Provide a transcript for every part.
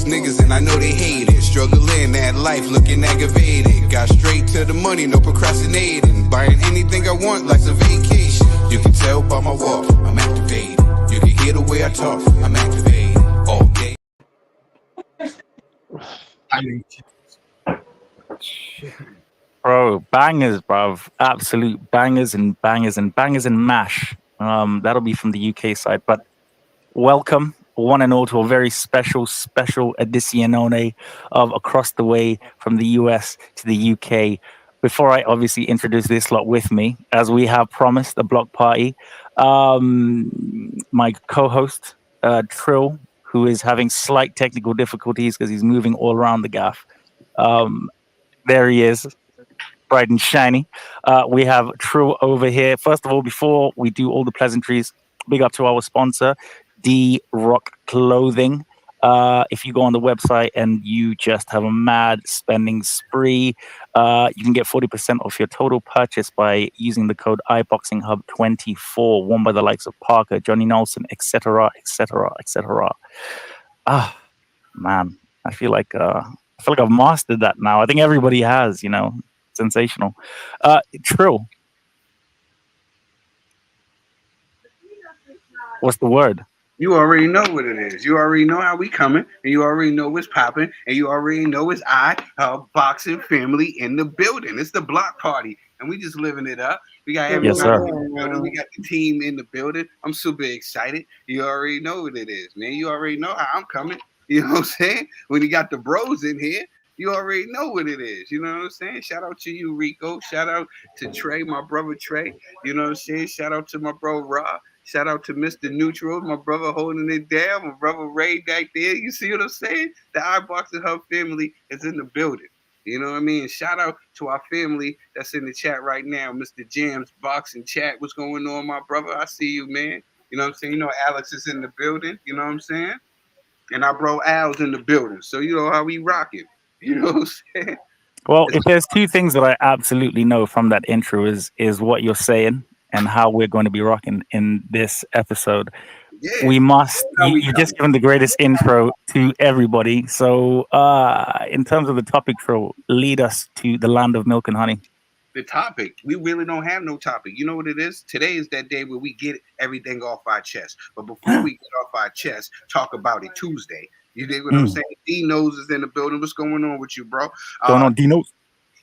these niggas and I know they hate it. Struggling that life, looking aggravated. Got straight to the money, no procrastinating. Buying anything I want, life's a vacation. You can tell by my walk, I'm activated. You can hear the way I talk, I'm activated. All day. Bro, bangers, bruv. Absolute bangers and bangers and bangers and mash. That'll be from the UK side. But welcome, one and all, to a very special edizione of Across the Way from the US to the UK. Before I obviously introduce this lot with me, as we have promised, a block party, my co-host, Trill, who is having slight technical difficulties because he's moving all around the gaff. There he is, bright and shiny. We have Trill over here. First of all, before we do all the pleasantries, big up to our sponsor, D-Rock Clothing. If you go on the website and you just have a mad spending spree, you can get 40% off your total purchase by using the code iBoxingHub24, worn by the likes of Parker, Johnny Nelson, etc., etc., etc. Ah, man, I feel like I've mastered that now. I think everybody has, sensational. Trill, what's the word? You already know what it is. You already know how we coming, and you already know what's popping, and you already know it's boxing family in the building. It's the block party, and we just living it up. We got everybody in the building. We got the team in the building. I'm super excited. You already know what it is, man. You already know how I'm coming. You know what I'm saying? When you got the bros in here, you already know what it is. You know what I'm saying? Shout out to you, Ricco. Shout out to Trey, my brother Trey. You know what I'm saying? Shout out to my bro Rob. Shout out to Mr. Neutral, my brother holding it down, my brother Ray back there. You see what I'm saying? The iBoxingHub family is in the building. You know what I mean? Shout out to our family that's in the chat right now. Mr. Jam's Boxing Chat. What's going on, my brother? I see you, man. You know what I'm saying? You know Alex is in the building. You know what I'm saying? And our bro Al's in the building. So you know how we rock it. You know what I'm saying? Well, if there's two things that I absolutely know from that intro is what you're saying and how we're going to be rocking in this episode. Yeah. We must. You just given the greatest intro to everybody. So, in terms of the topic, Trill, lead us to the land of milk and honey. The topic, we really don't have no topic. You know what it is? Today is that day where we get everything off our chest. But before we get off our chest, talk about it Tuesday. You dig what I'm saying? D-Nose is in the building. What's going on with you, bro? Going on, D-Nose?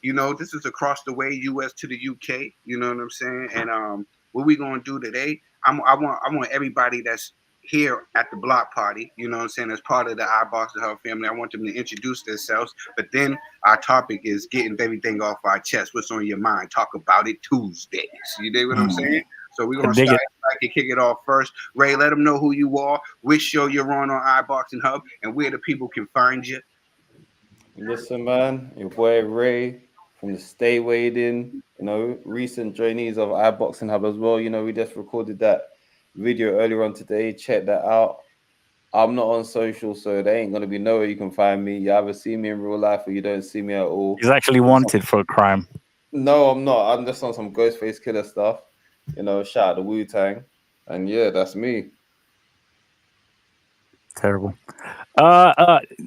You know, this is across the way, US to the UK. You know what I'm saying? And what we gonna do today? I want everybody that's here at the block party, you know what I'm saying, as part of the iBoxingHub family. I want them to introduce themselves. But then our topic is getting everything off our chest. What's on your mind? Talk about it Tuesdays. You dig what I'm saying? So we're gonna start and kick it off first. Ray, let them know who you are, which show you're on iBoxingHub, and where the people can find you. Listen, man, your boy Ray from the Stay Waiting, recent journeys of iBoxingHub as well. We just recorded that video earlier on today. Check that out. I'm not on social, so there ain't gonna be nowhere you can find me. You either see me in real life or you don't see me at all. He's actually wanted for a crime. No, I'm not. I'm just on some Ghostface Killer stuff. Shout out to Wu-Tang. And yeah, that's me. Terrible.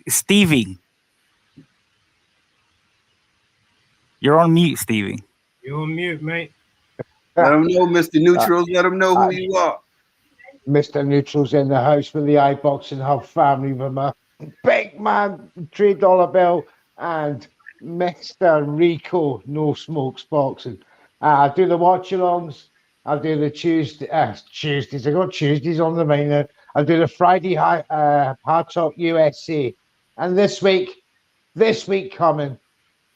Stevie. You're on mute, Stevie. You're on mute, mate. Let them know, Mr. Neutrals. Let them know who you are. Mr. Neutrals in the house with the iBoxingHub family with my big man, $3 bill, and Mr. Ricco, No Smokes Boxing. I do the watch-alongs. I do the Tuesdays. I got Tuesdays on the main now. I do the Friday Hard Talk USA. And this week coming,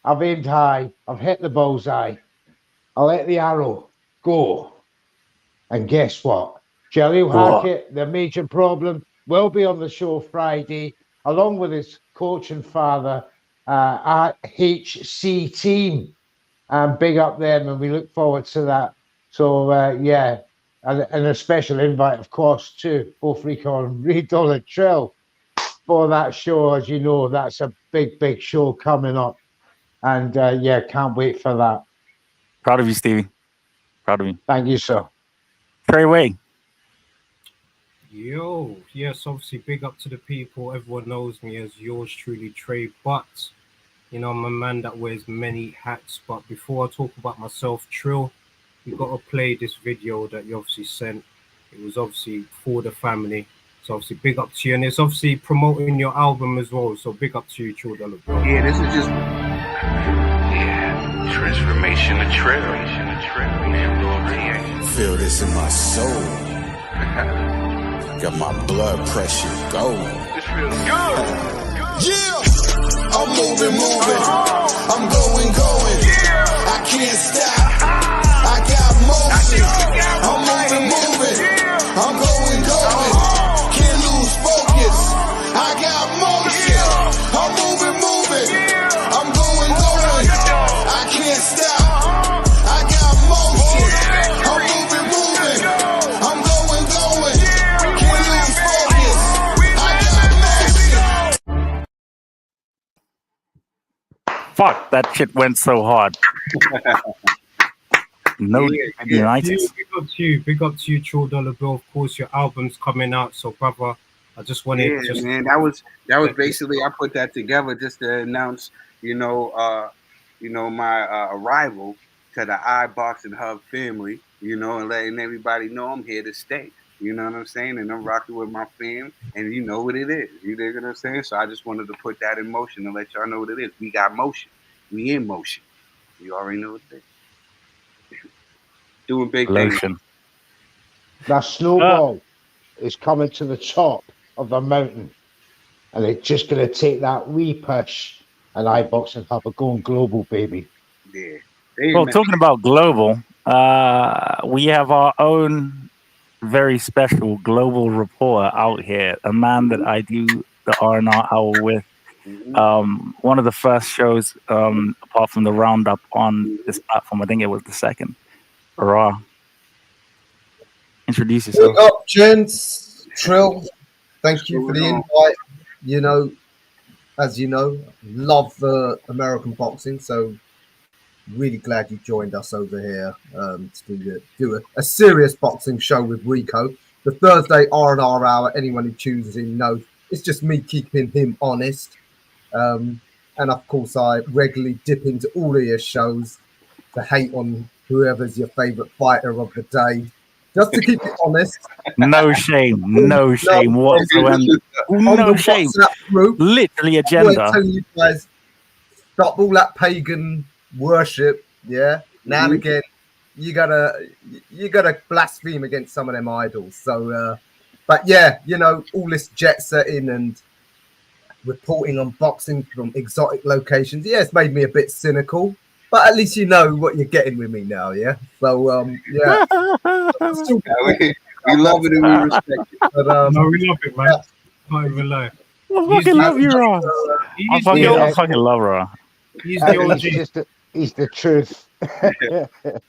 I've aimed high. I've hit the bullseye. I let the arrow go. And guess what? Jaleel Hackett, the major problem, will be on the show Friday, along with his coach and father, at HC team. Big up them, and we look forward to that. So, yeah, and a special invite, of course, to both Ricco and Ricco and Trill for that show. As you know, that's a big, big show coming up. And, yeah, can't wait for that. Proud of you, Stevie. Proud of you. Thank you, sir. Trey Way. Yo, yes, obviously big up to the people. Everyone knows me as yours truly, Trey. But you know, I'm a man that wears many hats. But before I talk about myself, Trill, you gotta play this video that you obviously sent. It was obviously for the family. So obviously big up to you, and it's obviously promoting your album as well. So big up to you, Trill. Yeah, this is just transformation of Trill. Feel this in my soul. Got my blood pressure going. This feels good. Yeah, I'm moving. I'm going. I can't stop. I got motion. I'm moving. I'm going. Can't lose focus. I got motion. I'm moving. I'm going. I can't stop. I got motion. I'm moving. I'm going. Can't lose focus. I got motion. Fuck, that shit went so hard. No United. Big up to you, Trill Dollar Bill. Of course, your album's coming out, so brother, I just wanted man, that was basically, I put that together just to announce, my arrival to the iBoxingHub family, and letting everybody know I'm here to stay. You know what I'm saying? And I'm rocking with my fam, and you know what it is. You dig what I'm saying? So I just wanted to put that in motion and let y'all know what it is. We got motion. We in motion. You already know what it is. Doing big things. That snowball is coming to the top of the mountain, and they're just going to take that wee push, and iBoxingHub are going global, baby. Yeah. Well, talking about global, we have our own very special global reporter out here, a man that I do the R&R Hour with. One of the first shows, apart from the roundup on this platform, I think it was the second. Raw. Introduce yourself. Big up, gents. Trill, thank you for the invite. You know, as you know, love American boxing, so really glad you joined us over here to do a serious boxing show with Ricco. The Thursday R&R Hour, anyone who chooses him knows it's just me keeping him honest. And of course, I regularly dip into all of your shows to hate on whoever's your favorite fighter of the day, just to keep it honest. No shame whatsoever. No shame. Group, literally agenda. I'm telling you guys, stop all that pagan worship. Yeah, now and again, you gotta blaspheme against some of them idols. So, but yeah, all this jet setting and reporting on boxing from exotic locations. Yeah, it's made me a bit cynical. But at least you know what you're getting with me now, yeah? So, yeah. We love it and we respect it. But, no, we love it, man. Can't even lie. I fucking love you, Raw. I fucking love Raw. He's the OG. He's the truth.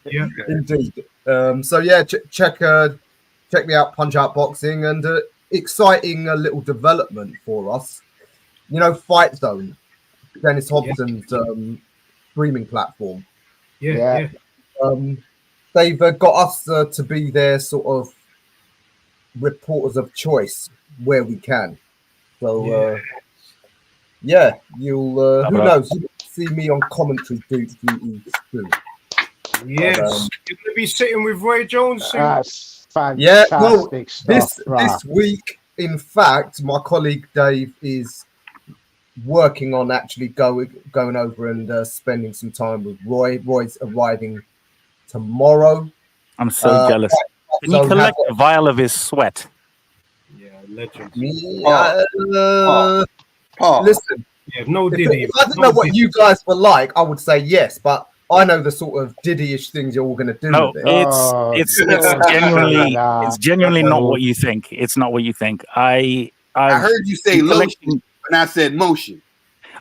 Yeah, indeed. So, yeah, check me out, Punch Out Boxing, and exciting little development for us. Fight Zone, Dennis Hobson's streaming platform. Yeah. They've got us to be their sort of reporters of choice where we can. So you'll who knows? You'll see me on commentary duties too. Yes, you're gonna be sitting with Roy Jones soon. That's fantastic. Yeah, well, stuff, this week, in fact, my colleague Dave is working on actually going over and spending some time with Roy. Roy's arriving tomorrow. I'm so jealous. Can you collect a vial of his sweat? Yeah, legend. Listen, no Diddy. If I didn't know what you guys were like, I would say yes, but I know the sort of Diddy-ish things you're all going to do. No, with it. it's genuinely not what you think. It's not what you think. I heard you say lotion, and I said motion.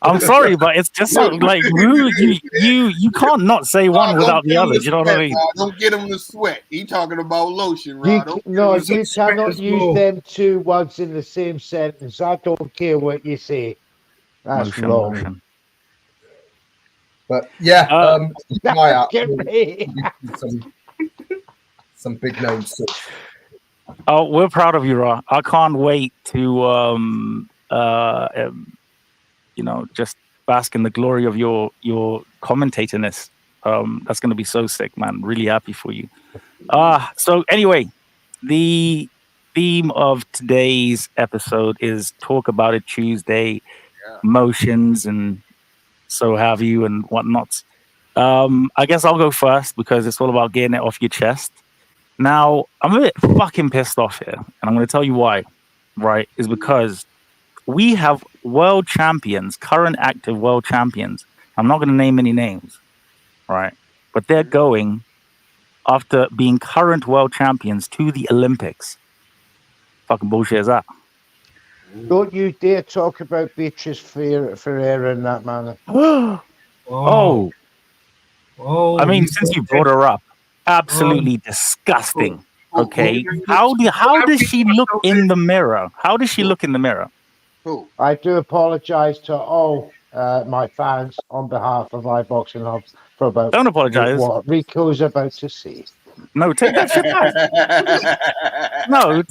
I'm sorry, but it's just like you can't not say one without the other. You know what I mean? Don't get him to sweat. He talking about lotion, Rod. You cannot use them two words in the same sentence. I don't care what you say. That's wrong. Motion. But yeah, some big names. Oh, we're proud of you, Ra. I can't wait to just bask in the glory of your commentatorness. That's going to be so sick, man. Really happy for you. So anyway, the theme of today's episode is Talk About It Tuesday, motions and so have you and whatnot. I guess I'll go first because it's all about getting it off your chest. Now, I'm a bit fucking pissed off here, and I'm going to tell you why, right? Is because we have world champions, current active world champions. I'm not going to name any names, right? But they're going after being current world champions to the Olympics. Fucking bullshit is that? Don't you dare talk about Beatrice Ferreira in that manner. Oh, I mean, since you brought her up, absolutely disgusting. Okay, how does she look in the mirror? How does she look in the mirror? I do apologize to all my fans on behalf of iBoxingHub for about. Don't apologize. What Ricco's about to say. No, take that shit back. No.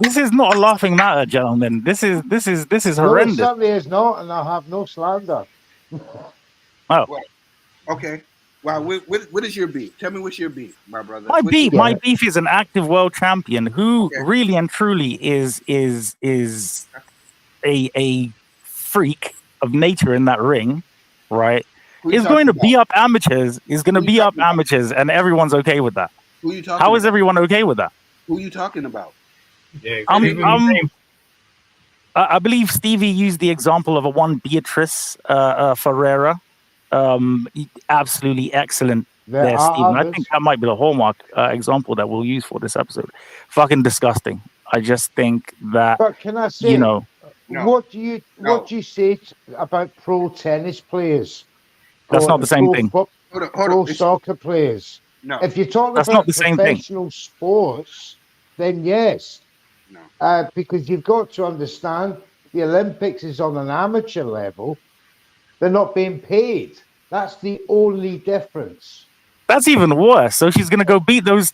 This is not a laughing matter, gentlemen. This is horrendous. No, it certainly is not, and I have no slander. Oh. Okay. Wow. What is your beef? Tell me what's your beef, my brother. My beef is an active world champion who really and truly is a freak of nature in that ring, right? Is going to be up amateurs. Is going to be up amateurs, and everyone's okay with that. Who you talking? How is everyone okay with that? Who you talking about? Yeah, I believe Stevie used the example of a one Beatrice Ferreira. Absolutely excellent there, Stephen. I think that might be the hallmark example that we'll use for this episode. Fucking disgusting. I just think that. But can I say, what do you say about pro tennis players? That's not the same thing. Pro soccer players. No. If you're talking That's about not the same thing. professional sports, then yes. No. Because you've got to understand the Olympics is on an amateur level. They're not being paid. That's the only difference. That's even worse. So she's gonna go beat those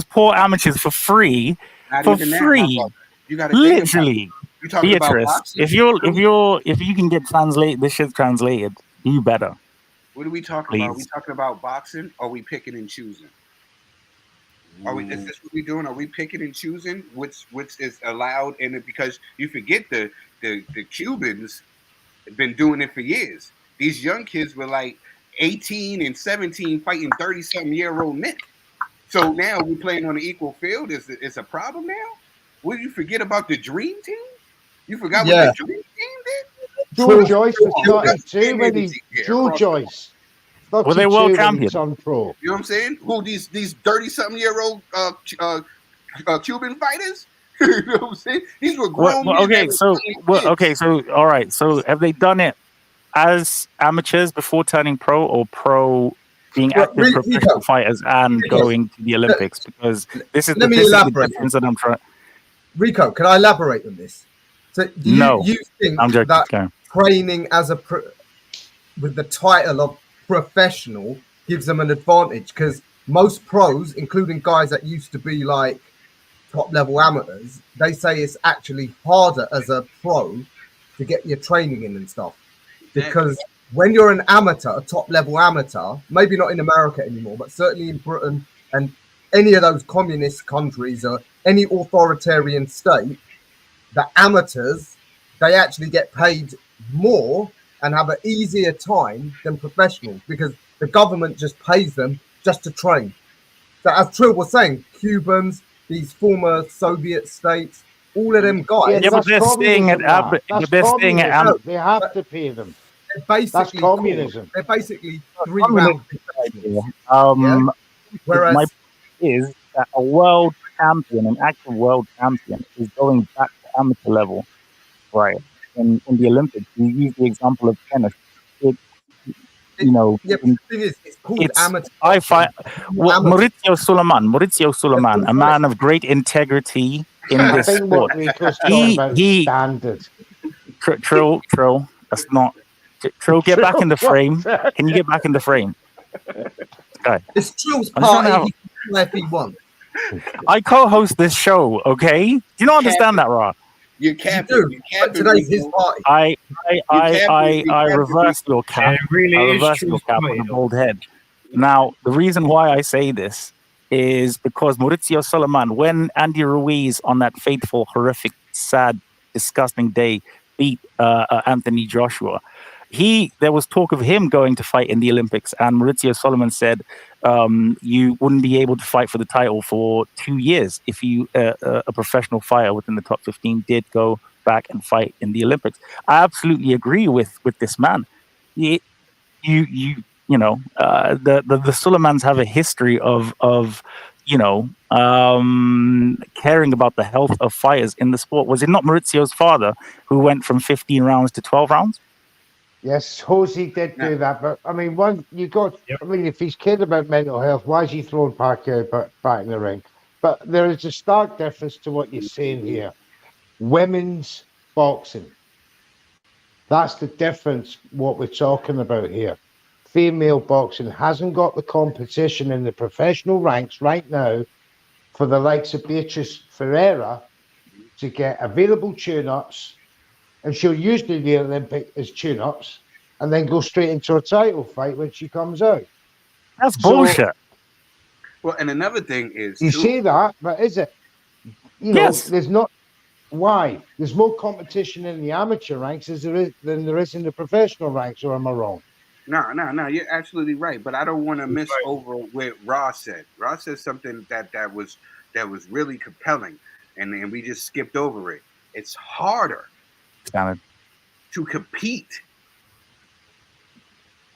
poor amateurs for free. You gotta literally. Beatrice, if you can get this shit translated, you better. What are we talking about? Are we talking about boxing? Or are we picking and choosing? Is this what we're doing? Are we picking and choosing which is allowed? And because you forget the Cubans have been doing it for years. These young kids were like 18 and 17 fighting 30-something-year-old men. So now we're playing on an equal field. Is a problem now? Will you forget about the Dream Team? You forgot what the Dream Team did? Joe Joyce was 32 when he. Joe Joyce. Were they world champions? On pro. You know what I'm saying? Who these 30-something-year-old Cuban fighters? You know what I'm saying? These were grown men. Okay, so all right. So have they done it as amateurs before turning pro, or pro being active professional fighters and going to the Olympics? Because this is the difference that I'm trying. Ricco, can I elaborate on this? So you think that training as with the title of professional gives them an advantage? Because most pros, including guys that used to be like top level amateurs, they say it's actually harder as a pro to get your training in and stuff. Because when you're an amateur, a top level amateur, maybe not in America anymore, but certainly in Britain and any of those communist countries or any authoritarian state, the amateurs, they actually get paid more and have an easier time than professionals because the government just pays them just to train. So as Trill was saying, Cubans, these former Soviet states, all of them guys. Yeah, but they're staying at they have to pay them. That's communism. They're basically 3-round professionals. Whereas my point is that a world champion, an active world champion, is going back to amateur level, right? In the Olympics, you use the example of tennis. The thing is, it's called amateur. I find Maurizio Sulaiman, a man of great integrity in this sport. Standard. Trill, that's not. Trill, get back in the frame. Can you get back in the frame? Okay. It's Trill's party. He can if he wants. I co-host this show. Okay, do you not understand that, Ra? You're You capping. do. You're But capping. today's his Rico. party. I capping, reversed your cap. It really I is reversed true your cap story, on the though. bald head. Now, the reason why I say this is because Maurizio Soleiman, when Andy Ruiz on that fateful, horrific, sad, disgusting day beat Anthony Joshua, there was talk of him going to fight in the Olympics, and Maurizio Soleiman said you wouldn't be able to fight for the title for 2 years if you a professional fighter within the top 15 did go back and fight in the Olympics. I absolutely agree with this man. The Suleimans have a history of caring about the health of fighters in the sport. Was it not Maurizio's father who went from 15 rounds to 12 rounds? Yes, Jose did do that, but I mean, I mean, if he's cared about mental health, why is he throwing Pacquiao back in the ring? But there is a stark difference to what you're saying here. Women's boxing. That's the difference, what we're talking about here. Female boxing hasn't got the competition in the professional ranks right now for the likes of Beatrice Ferreira to get available tune-ups, and she'll use the Olympic as tune-ups and then go straight into a title fight when she comes out. That's bullshit. Well, and another thing is, You say that, but is it? Yes. There's not. Why? There's more competition in the amateur ranks than there is in the professional ranks, or am I wrong? No, you're absolutely right. But I don't want to miss over what Ross said. Ross said something that was really compelling, and then we just skipped over it. It's harder to compete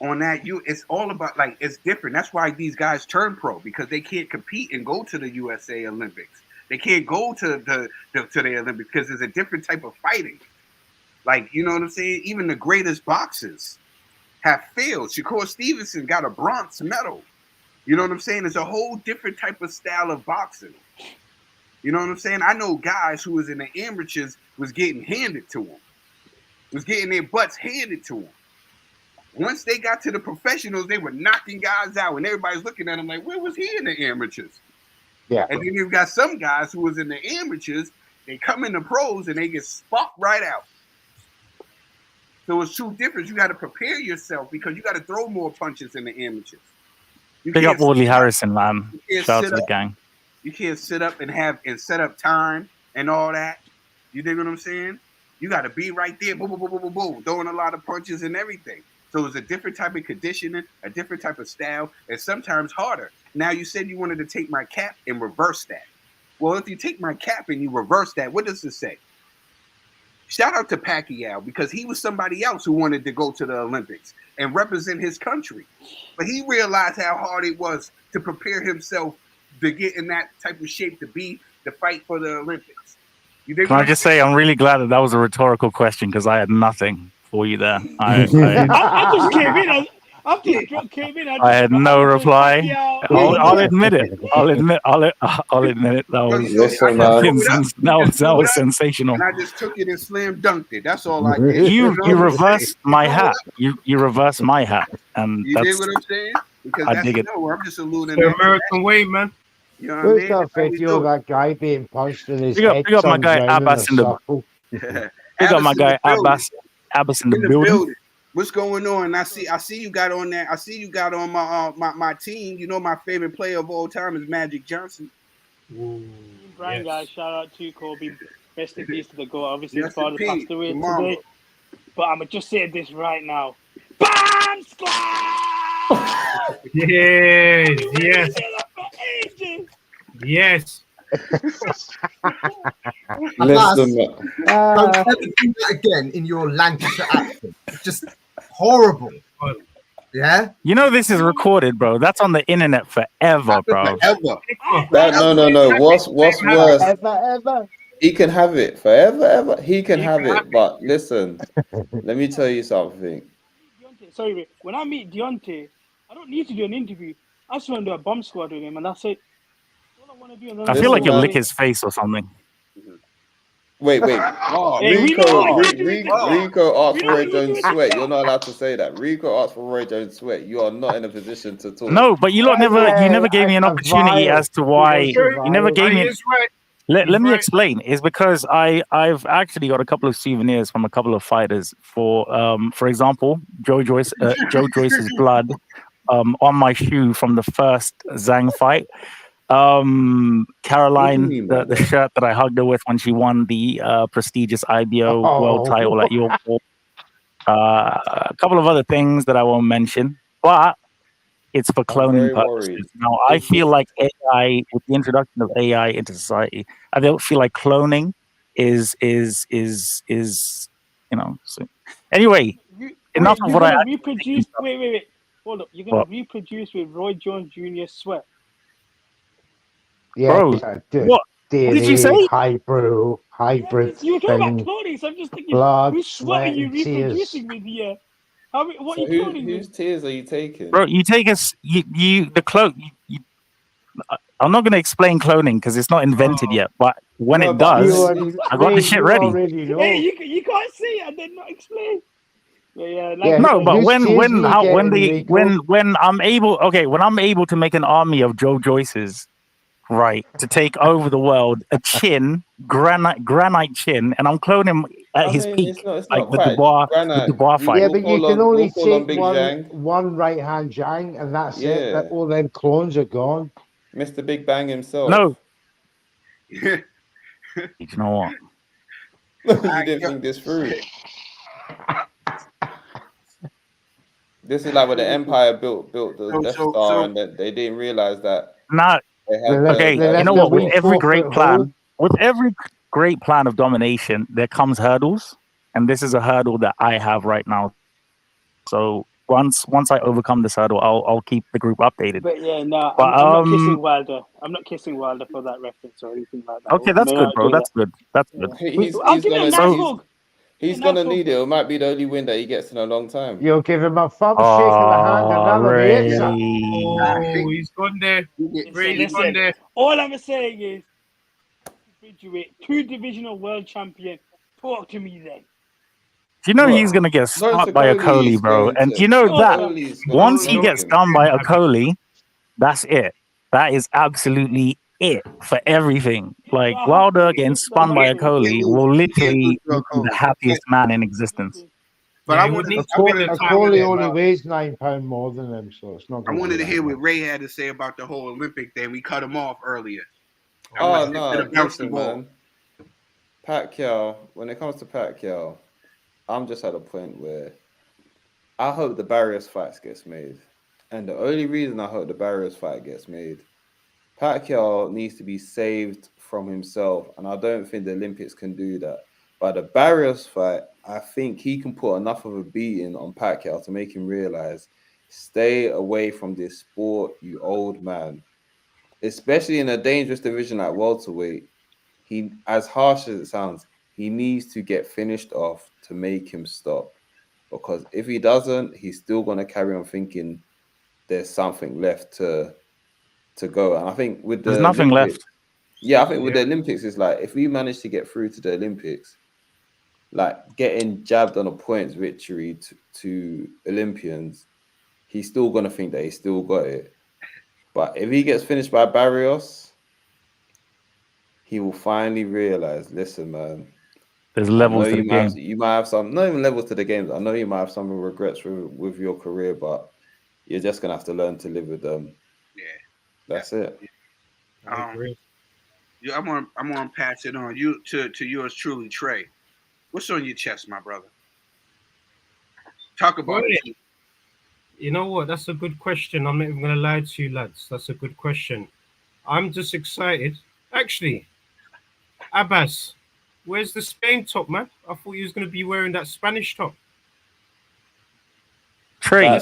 on that. It's all about, like, it's different. That's why these guys turn pro, because they can't compete and go to the USA Olympics. They can't go to the Olympics because there's a different type of fighting. Like, you know what I'm saying? Even the greatest boxers have failed. Shakur Stevenson got a bronze medal. You know what I'm saying? It's a whole different type of style of boxing. You know what I'm saying? I know guys who was in the amateurs was getting handed to them, was getting their butts handed to them. Once they got to the professionals, they were knocking guys out, and everybody's looking at them like, where was he in the amateurs? Yeah. And then you've got some guys who was in the amateurs, they come in the pros and they get sparked right out. So it's two difference. You got to prepare yourself because you got to throw more punches in the amateurs. Big up Wardley Harrison, man. Shout out to the gang. You can't sit up and set up time and all that. You dig what I'm saying? You got to be right there, boom, boom, boom, boom, boom, boom, throwing a lot of punches and everything. So it's a different type of conditioning, a different type of style, and sometimes harder. Now, you said you wanted to take my cap and reverse that. Well, if you take my cap and you reverse that, what does it say? Shout out to Pacquiao, because he was somebody else who wanted to go to the Olympics and represent his country. But he realized how hard it was to prepare himself to get in that type of shape to fight for the Olympics. Can I just say, I'm really glad that was a rhetorical question, because I had nothing for you there. I just came in. I had no reply. I'll admit it. I'll admit it. That was sensational. And I just took it and slam dunked it. That's all I did. You reversed my hat. You reversed my hat, and you dig what I'm saying? Because I dig it. I'm just alluding to the American way, man. You know what I mean? That video of that guy being punched in his head. Big up my guy Abbas in the. Big up my guy Abbas in the building. What's going on? I see you got on that. I see you got on my team. You know, my favorite player of all time is Magic Johnson. Brian, guys, shout out to Kobe. Rest in peace to the goal. Obviously, his father passed away today. But I'm just saying this right now. BAM Squad! Yes. Yes. Listen, don't ever do that again in your Lancashire accent. It's just horrible. Yeah. You know this is recorded, bro. That's on the internet forever, bro. No. What's worse? Ever. He can have it forever. He can have it. But listen, let me tell you something. Sorry, when I meet Deontay, I don't need to do an interview. I just want to do a bomb squad with him, and that's it. I feel like you'll lick his face or something. Wait. Oh, Hey, we know what you're doing. Rico asked We for know Roy what you're Jones doing. sweat. You're not allowed to say that. Rico asked for Roy Jones sweat. You are not in a position to talk. No, but you lot never gave me an opportunity vial. as to why. He wants a You never vial. gave me. He's right. Let me right. explain. It's because I've actually got a couple of souvenirs from a couple of fighters. For example, Joe Joyce's blood on my shoe from the first Zhang fight. Caroline, mean by the that? shirt that I hugged her with when she won the prestigious IBO world title at York. A couple of other things that I won't mention, but it's for cloning very purposes. worried. Now, I feel like AI, with the introduction of AI into society, I don't feel like cloning is So, anyway, enough of You're what I gonna actually reproduce. Wait. Hold up. You're gonna What? reproduce with Roy Jones Jr. sweat. Yeah, Bro, what did you DNA, say? hybrid You were talking about thing, cloning, so I'm just thinking, blood, whose sweat are sweat, you and tears. reproducing with here? What So are you cloning whose with? tears are you taking? Bro, you take us. The clone. I'm not going to explain cloning because it's not invented yet. But when No, it but does, I got the Mate, shit you ready. already know. Hey, you can't see it and then not explain. Yeah, Yeah, No, but whose when tears were you getting, Rico? when I'm able, okay, when I'm able to make an army of Joe Joyces, right, to take over the world, a granite chin, and I'm cloning at I his mean, peak, it's like not quite the granite. Dubois fight. Yeah, but you can We'll only call on take Big Zhang. one right hand Zhang, and that's it. Yeah. That all them clones are gone. Mr. Big Bang himself. No, you know what? You didn't think this through. This is like when the Empire built the Death Star, and they didn't realize that Not they had okay. They You left know a what? wee 4-foot hole. With every great plan of domination, there comes hurdles, and this is a hurdle that I have right now. So once I overcome this hurdle, I'll keep the group updated. But yeah, no, But I'm not kissing Wilder. I'm not kissing Wilder for that reference or anything like that. Okay, that's good, bro. That's good. That's good. I'll give it a nice hug. He's gonna need it. It might be the only win that he gets in a long time. You'll give him a thumb shake of the hand, and none of the hits. Oh, he's gone there. Ray's gone there. All I'm saying is, Bridgeweight, 2 divisional world champion. Talk to me then. Do you know he's gonna get stopped by a Coley, bro? And do you know that once he gets done by a Coley, that's it. That is absolutely it for everything. Like Wilder getting spun by a Coley will literally make you the happiest man in existence. But Yeah, I wanted A Coley only weighs 9 pounds more than him, so it's not. I wanted to hear what Ray had to say about the whole Olympic thing. We cut him off earlier. Oh no, listen, man. Pacquiao. When it comes to Pacquiao, I'm just at a point where I hope the Barrios fights gets made, and the only reason I hope the Barrios fight gets made, Pacquiao needs to be saved from himself, and I don't think the Olympics can do that. But the Barrios fight, I think he can put enough of a beating on Pacquiao to make him realize, stay away from this sport, you old man. Especially in a dangerous division like welterweight, he, as harsh as it sounds, he needs to get finished off to make him stop. Because if he doesn't, he's still going to carry on thinking there's something left to go. And I think with the There's nothing Olympics, left. yeah, I think with the Olympics, it's like if we manage to get through to the Olympics, like getting jabbed on a points victory to Olympians, he's still going to think that he still got it. But if he gets finished by Barrios, he will finally realize, listen, man, there's levels to the game. You might have some, not even levels to the games. I know you might have some regrets with your career, but you're just going to have to learn to live with them. Yeah. That's it. I agree. I'm gonna pass it on you to yours truly, Trey. What's on your chest, my brother? Talk about it. You know what? That's a good question. I'm not even going to lie to you, lads. That's a good question. I'm just excited. Actually, Abbas, where's the Spain top, man? I thought you was going to be wearing that Spanish top. Trey, that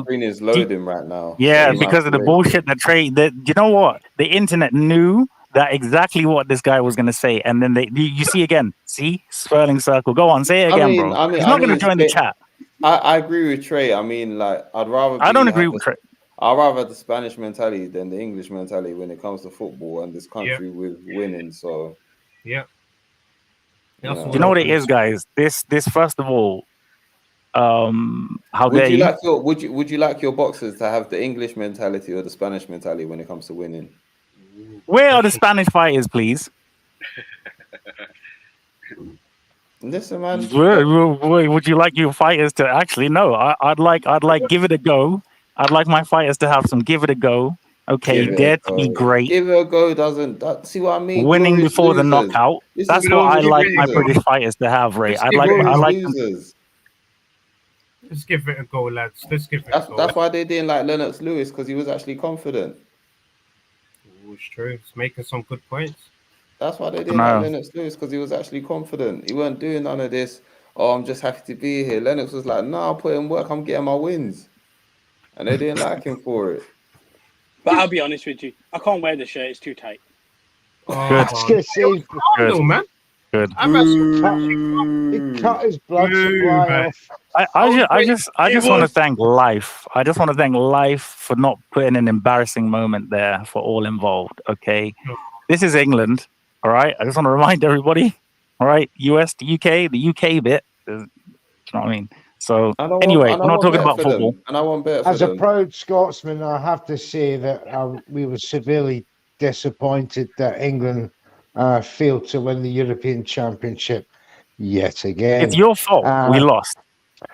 screen is loading right now. Yeah, so because of the bullshit that Trey. You know what? The internet knew that exactly what this guy was going to say, and then you see again. See, swirling circle. Go on, say it again, bro. He's not going to join the chat. I agree with Trey. I mean, like, I don't agree with Trey. I'd rather have the Spanish mentality than the English mentality when it comes to football and this country with winning. So, yeah. That's Yeah. all You know I what it wanted is, to- guys? This first of all, how Would dare you you? like your would you like your boxers to have the English mentality or the Spanish mentality when it comes to winning? Where are the Question. Spanish fighters, please? Listen, man. Would you like your fighters to actually no? I'd like give it a go. I'd like my fighters to have some give it a go. Okay, Give it a dare to be go. great, Give it a go. See what I mean? winning Glorious before the losers. knockout. This That's is what I glorious like my losers. British fighters to have, Ray. Let's give it a I Glorious go. like them. losers. Let's give it a go, lads. Let's give it a go. That's why they didn't like Lennox Lewis, because he was actually confident. Ooh, it's true. It's making some good points. That's why they didn't like No, Lennox Lewis, because he was actually confident. He weren't doing none of this. Oh, I'm just happy to be here. Lennox was like, "No, I'm putting work. I'm getting my wins," and they didn't like him for it. But I'll be honest with you, I can't wear the shirt. It's too tight. Oh, Good. no, man. Good. I've had He cut his blood supply man. off. I just It want to was- thank life. I just want to thank life for not putting an embarrassing moment there for all involved. Okay, this is England. All right, I just want to remind everybody. All right, US to UK, the UK bit. You know what I mean? So anyway, we're not talking about football. And I want better for As a them. proud Scotsman, I have to say that we were severely disappointed that England failed to win the European Championship yet again. It's your fault. We lost.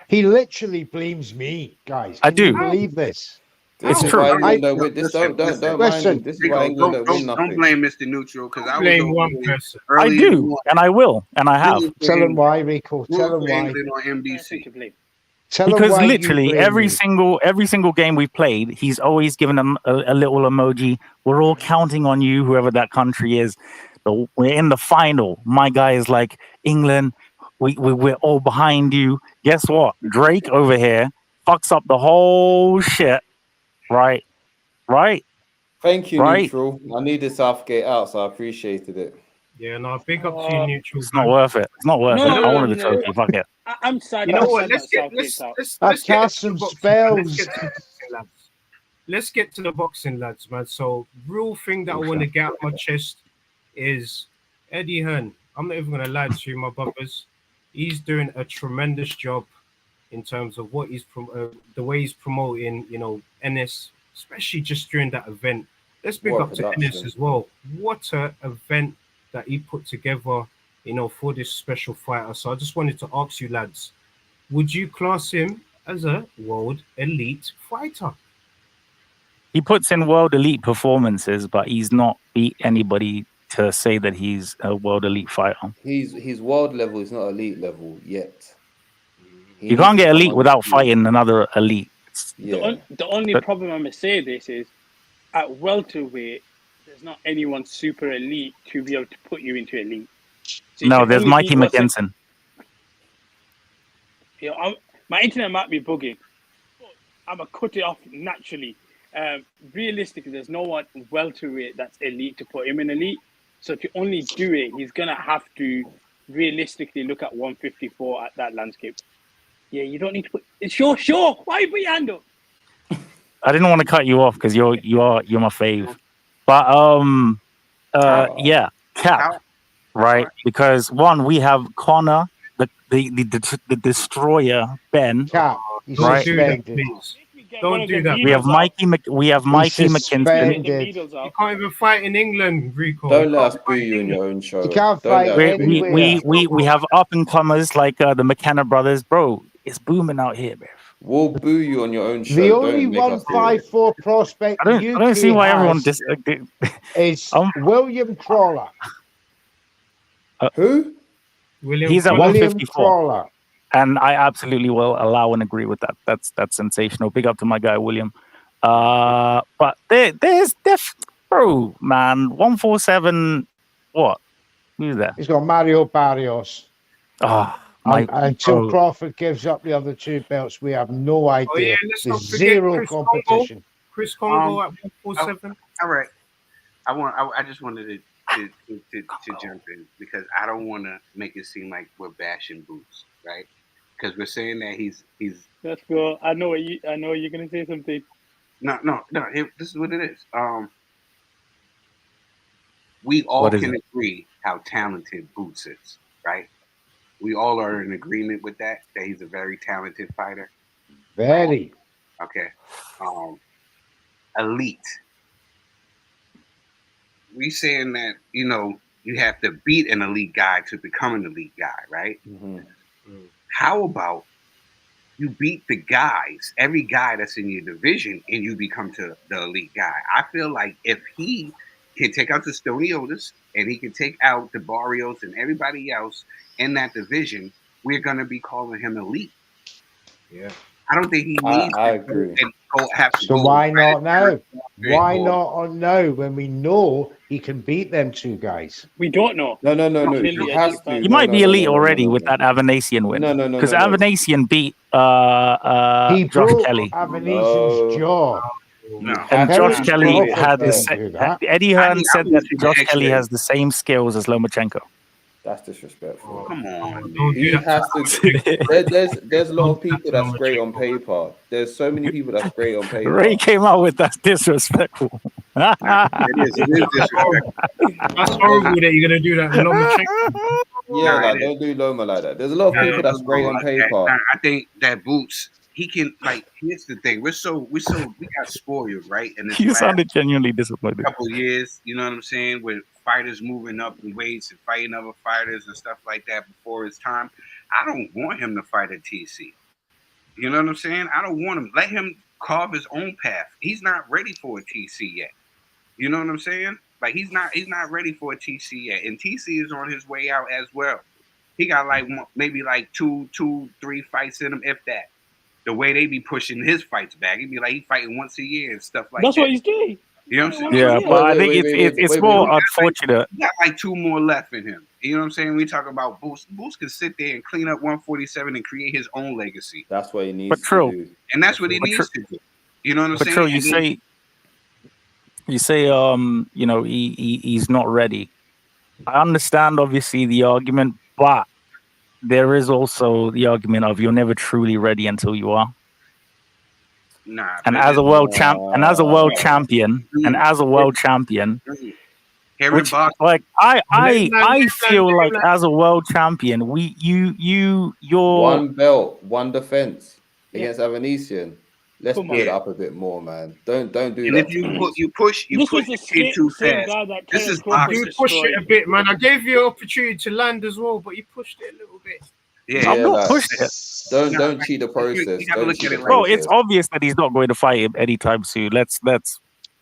He literally blames me, guys. I Can you do. believe this? It's This is true. why England don't win. Don't mind him. This is why England don't win Don't nothing. blame Mr. Neutral, because I was Blame over one here person. I early in the do, morning. and I will, and I have. Tell him why, Ricco. Tell him Rooting for why. England on Person NBC. to blame. Tell him Because why you literally blame every me. single game we played, he's always given them a little emoji. We're all counting on you, whoever that country is. But we're in the final. My guy is like, England, we're all behind you. Guess what? Drake over here fucks up the whole shit. Right? Thank you, Right? Neutral. I needed Southgate out, so I appreciated it. Yeah, no, big up to you, neutral. It's not worth it. It's not worth it. I wanted the No. trophy. Fuck it. I'm sad. You know I'm what? sad Let's that get Southgate's out. let's get cast to the some boxing, man. spells. Let's get to the boxing, lads, man. So, real thing that I want to get out my chest is Eddie Hearn. I'm not even gonna lie to you, my brothers. He's doing a tremendous job in terms of what he's the way he's promoting, NS, especially just during that event. Let's big What up to production. NS as well. What a event that he put together, for this special fighter. So I just wanted to ask you, lads, would you class him as a world elite fighter? He puts in world elite performances, but he's not beat anybody to say that he's a world elite fighter. He's world level. He's not elite level yet. You can't get elite without fighting another elite. Yeah. The only problem I'm gonna say this is at welterweight, there's not anyone super elite to be able to put you into elite. So you No, can there's only Mikey beat what's McKinson. my internet might be bugging. But I'm gonna cut it off naturally. Realistically, there's no one welterweight that's elite to put him in elite. So to only do it, he's gonna have to realistically look at 154 at that landscape. Yeah, you don't need to put. Sure. Why you put your hand up? I didn't want to cut you off because you're my fave, but yeah, Cap, right? Because one, we have Connor, the destroyer, Ben, Cap, he's right? suspended. Don't do that. We have Mikey McKinson. You can't even fight in England, Ricco. Don't let us boo you in your own show. You can't Don't fight let us boo you. We have up and comers like the McKenna brothers, bro. It's booming out here, man. We'll boo you on your own show. The only Don't make us do it. 154 prospect I don't see why everyone is William Crawler. Who? He's at William 154. Crawler. And I absolutely will allow and agree with that. That's sensational. Big up to my guy William. But there's bro, man, 147. What? Who's that? He's got Mario Barrios. Until Crawford gives up the other two belts, we have no idea. Let's There's not forget zero Chris competition. Chris Congo at 147. All right. I just wanted to jump in because I don't want to make it seem like we're bashing Boots, right? Because we're saying that he's. Let's go. I know you're gonna say something. No. This is what it is. We all can agree how talented Boots is, right? We all are in agreement with that he's a very talented fighter. Very. Okay. Elite. We saying that, you have to beat an elite guy to become an elite guy, right? Mm-hmm. How about you beat the guys, every guy that's in your division, and you become the elite guy? I feel like if he can take out the Stoniotis and he can take out the Barrios and everybody else in that division, we're going to be calling him elite. Yeah. I don't think he needs I to agree. have to So go why not now? Why or- not on now when we know he can beat them two guys? We don't know. No. Until He he has just to. You starts. might be elite already with that Avanasian win. No. Because Avanasian beat He Josh broke Kelly. Avanesyan's jaw. No. And Josh Terrence Kelly Crawford had the didn't do that. Eddie I Hearn need- said I that wanna see the Josh Kelly X-ray. has the same skills as Lomachenko. That's disrespectful. Come on, Don't man. do He that. has to. There's a lot of people that's great on paper. There's so many people that's great on paper. Ray came out with that disrespectful. It is disrespectful. That's horrible that you're gonna do that. Lomachenko. Yeah, Nah, like it don't do Loma like that. There's a lot of people that's great on paper. I think that Boots, he can, here's the thing. We got spoiled, right? And this You last sounded genuinely disappointed. couple of years, you know what I'm saying, with fighters moving up in weights and fighting other fighters and stuff like that before his time. I don't want him to fight at TC. You know what I'm saying? I don't want him. Let him carve his own path. He's not ready for a TC yet. You know what I'm saying? Like he's not ready for a TC yet, and TC is on his way out as well. He got maybe two, 3 fights in him, if that. The way they be pushing his fights back, he'd be like he fighting once a year and stuff like That's that. what he's doing. You know what I'm saying? Yeah, but I think wait, it's more unfortunate. He got 2 more left in him. You know what I'm saying? We talk about Boost. Boost can sit there and clean up 147 and create his own legacy. That's what he needs But true. to do. And that's what he needs to do. You know what I'm But saying? Trill, you say he's not ready. I understand obviously the argument, but there is also the argument of you're never truly ready until you are. Nah. And as a world champion, which like I feel like as a world champion, you're one belt, one defense against Avanesian. Let's Come build on. it up a bit more, man. Don't do And that. if you push This was the the kid too same fast. guy that This Terrence is Crawford You boxing. push it a bit, man. I gave you an opportunity to land as well, but you pushed it a little bit. Yeah, I'm not like, pushed it. Don't cheat the process. You gotta Don't look cheat at the it like- Bro, process. it's obvious that he's not going to fight him anytime soon. Let's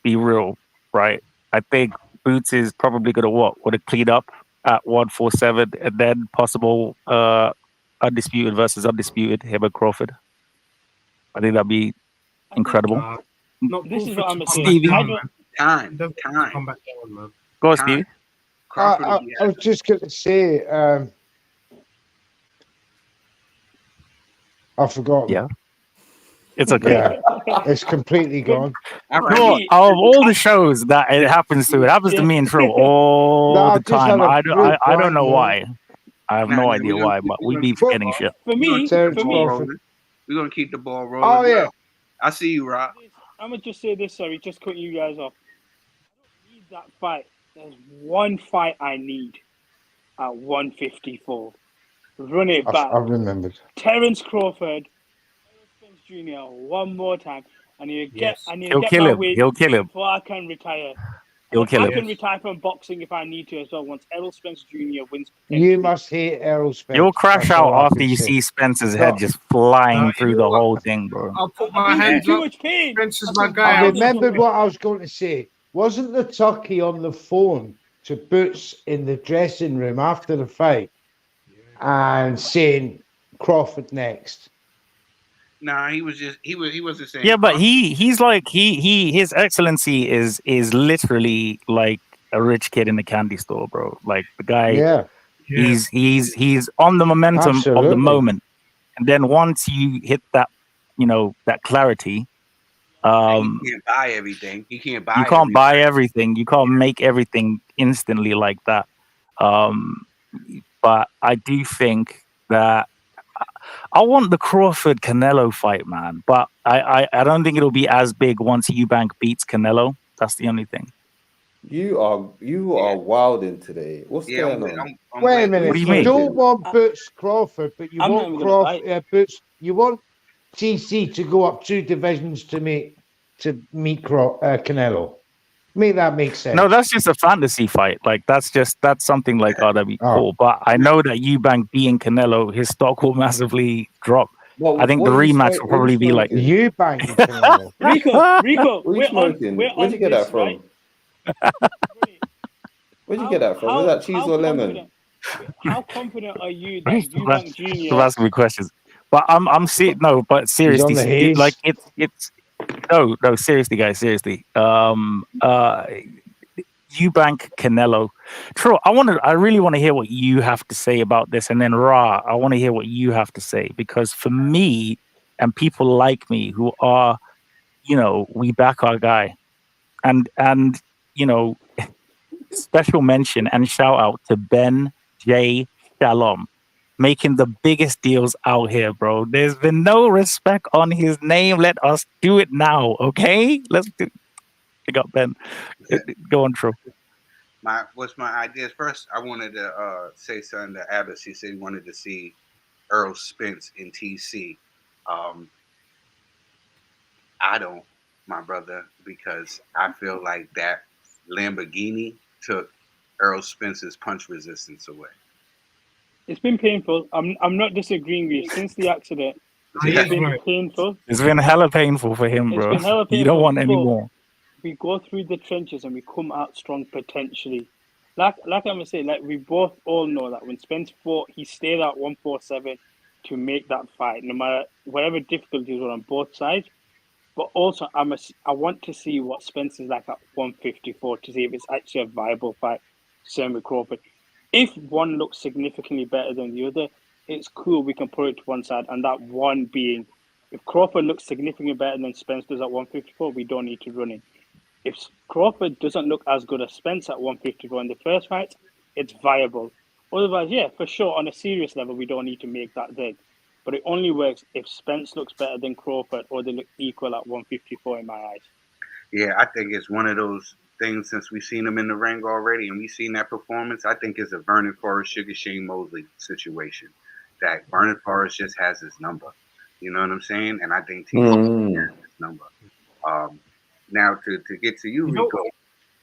be real, right? I think Boots is probably going to clean up at 147 and then possible undisputed versus undisputed, him and Crawford. I think that'd be incredible. Not This cool is for what I'm to saying. come Stevie. back I down, don't- man. Time. Come back down, man. Go on, Time. Stevie. Crawford I will be was just going to say, I forgot. Yeah. It's okay. Yeah, it's completely gone. All You know what? right. Out of all the shows that it happens to me and Trill all No, the I've just time. had a I real don't know blank, why. I have Nah, no nah, idea we're gonna why, keep- but we're we gonna be keep forgetting the shit. For me, Terrence for me, Crawford. We're gonna keep the ball rolling. Oh yeah, I see you, Rob. I'm gonna just say this. Sorry, just cutting you guys off. I don't need that fight. There's one fight I need at 154. Run it back. I remembered. Terrence Crawford, Errol Spence Jr. One more time. I need to get. Yes. I need He'll to get kill my him. weight He'll kill him. before I can retire. He'll And kill I him. can retire from boxing if I need to as well. Once Errol Spence Jr. wins. You must hate Errol Spence. You'll crash That's out all I after can you say. see Spencer's head No. just flying No, through you the know what? whole thing, bro. I'll put I've my been in hands too up. much pain. Spence is I my can- guy. I I'll remembered put- what I was going to say. Wasn't the turkey on the phone to Boots in the dressing room after the fight and saying Crawford next? Nah, he wasn't saying. Yeah, but he's like his excellency is literally like a rich kid in a candy store, bro. Like the guy, Yeah, he's on the momentum of the Absolutely. moment, and then once you hit that, that clarity, he can't buy everything. He can't buy. you can't buy everything. You can't make everything instantly like that. But I do think that I want the Crawford Canelo fight, man. But I don't think it'll be as big once Eubank beats Canelo. That's the only thing. You are wilding today. What's Yeah, going on? I'm Wait a wet. minute. What do you You mean? don't want Boots Crawford, but you I'm not want even gonna fight. Boots. You want TC to go up 2 divisions to meet Canelo. Make that make sense. No, that's just a fantasy fight. Like that's something like, oh, that'd be Oh. cool. But I know that Eubank being Canelo, his stock will massively drop. What, I think the what are you rematch smoke- will what are probably you be like, smoking? You banging Canelo. Ricco, What are you smoking? Where'd you get that from? Where'd you get that from? Is that cheese or lemon? How confident are you that Stop Eubank Jr. asking me questions. But but He's on seriously, the haze. like it's no, seriously, guys, seriously. Eubank Canelo. Trill, I really want to hear what you have to say about this, and then Ra, I want to hear what you have to say, because for me and people like me who are, we back our guy, and special mention and shout out to Ben J. Shalom, making the biggest deals out here, bro. There's been no respect on his name. Let us do it now, okay? Let's do. Pick up Ben. Go on, Trill. What's my ideas? First, I wanted to say something to Abbas. He said he wanted to see Earl Spence in TC. I don't, my brother, because I feel like that Lamborghini took Earl Spence's punch resistance away. It's been painful. I'm not disagreeing with you. Since the accident, it's been painful. It's been hella painful for him, bro. It's been hella painful. You don't want any more. We go through the trenches and we come out strong potentially. Like I'm gonna say, like we both all know that when Spence fought, he stayed at 147 to make that fight, no matter whatever difficulties were on both sides. But also, I want to see what Spence is like at 154 to see if it's actually a viable fight. Same with Crawford. If one looks significantly better than the other, it's cool. We can put it to one side, and that one being, if Crawford looks significantly better than Spence does at 154, we don't need to run it. If Crawford doesn't look as good as Spence at 154 in the first fight, it's viable. Otherwise, yeah, for sure, on a serious level, we don't need to make that big. But it only works if Spence looks better than Crawford or they look equal at 154 in my eyes. Yeah, I think it's one of those things, since we've seen him in the ring already and we've seen that performance, I think it's a Vernon Forrest, Sugar Shane Mosley situation. That Vernon Forrest just has his number. You know what I'm saying? And I think TC has his number. Now, to get to you, Ricco.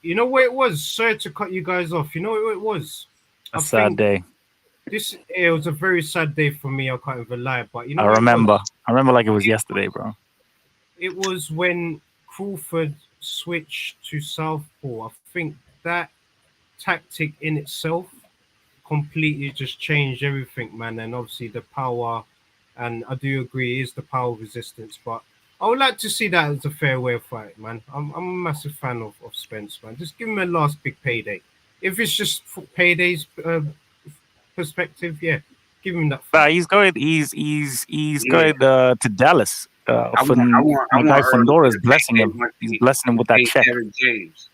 You know what it was? Sorry to cut you guys off. You know what it was? A sad day. It was a very sad day for me. I can't even lie, but you know, I remember like it was yesterday, bro. It was when Crawford switched to southpaw. I think that tactic in itself completely just changed everything, man. And obviously the power, and I do agree, is the power resistance. But I would like to see that as a fairway fight, man. I'm a massive fan of Spence, man. Just give him a last big payday. If it's just for payday's perspective, yeah, give him that. Nah, he's going. He's going to Dallas. My guy Fondora is blessing him. He's blessing him with that check. Derek James.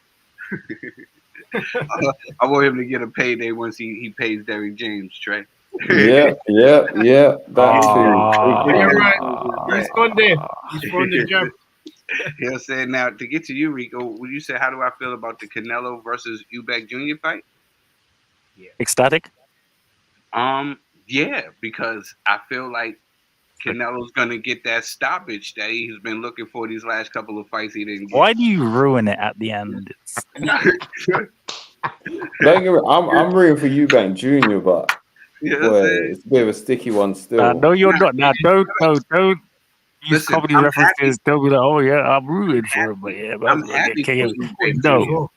I want him to get a payday once he pays Derek James, Trey. Yeah. That too. You're right. He's gone there. He's gone the jump. You know what I'm saying? Now, to get to you, Ricco, would you say, how do I feel about the Canelo versus Eubank Jr. fight? Yeah. Ecstatic? Yeah, because I feel like Canelo's gonna get that stoppage that he's been looking for these last couple of fights he didn't get. Why do you ruin it at the end? I'm rooting for Eubank Jr., but boy, it's a bit of a sticky one still. No, you're not. Don't use comedy references. Don't be like, oh yeah, I'm rooting for him, but yeah, I'm happy for you. No,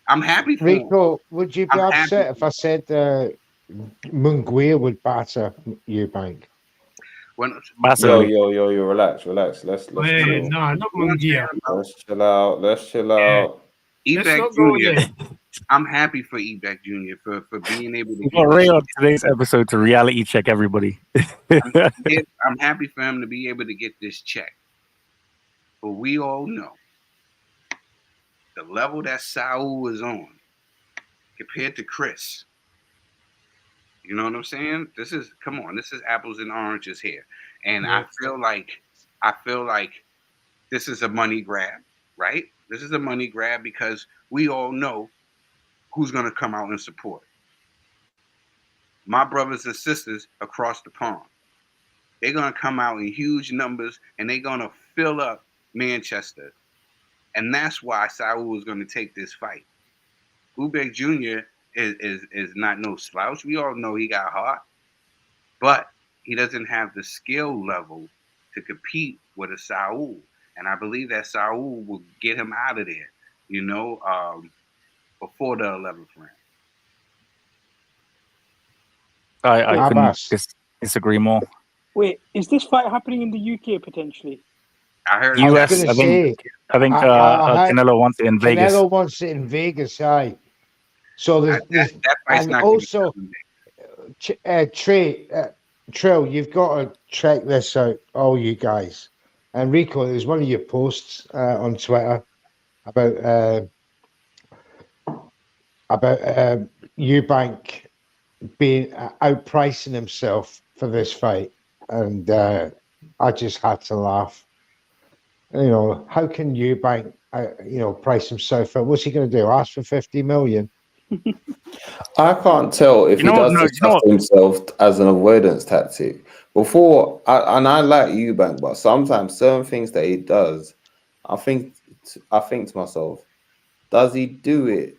I'm happy for Ricco, would you be upset if I said Munguia would batter Eubank? Yo, relax. Let's chill. No, not Munguia. Let's chill out. Eubank Jr. I'm happy for Eubank Jr. for being able to. We're right on today's episode to reality check everybody. I'm happy for him to be able to get this check, but we all know the level that Saul is on compared to Chris. You know what I'm saying? This is apples and oranges here. And I feel like this is a money grab, right? This is a money grab because we all know who's going to come out and support. My brothers and sisters across the pond. They're going to come out in huge numbers, and they're going to fill up Manchester. And that's why Saul is going to take this fight. Ubek Jr. is not no slouch. We all know he got heart. But he doesn't have the skill level to compete with a Saul. And I believe that Saul will get him out of there, before the 11th round. I couldn't disagree more. Wait, is this fight happening in the UK potentially? I heard US. I think Canelo wants it in Vegas. Canelo wants it in Vegas, aye. So there's that fight's and not also Trill, you've got to check this out, all you guys. And Ricco, there's one of your posts on Twitter about Eubank being outpricing himself for this fight, and I just had to laugh. How can Eubank, price himself out? What's he going to do? Ask for 50 million? I can't tell if he does himself as an avoidance tactic. Before, I like Eubank, but sometimes certain things that he does, I think to myself, does he do it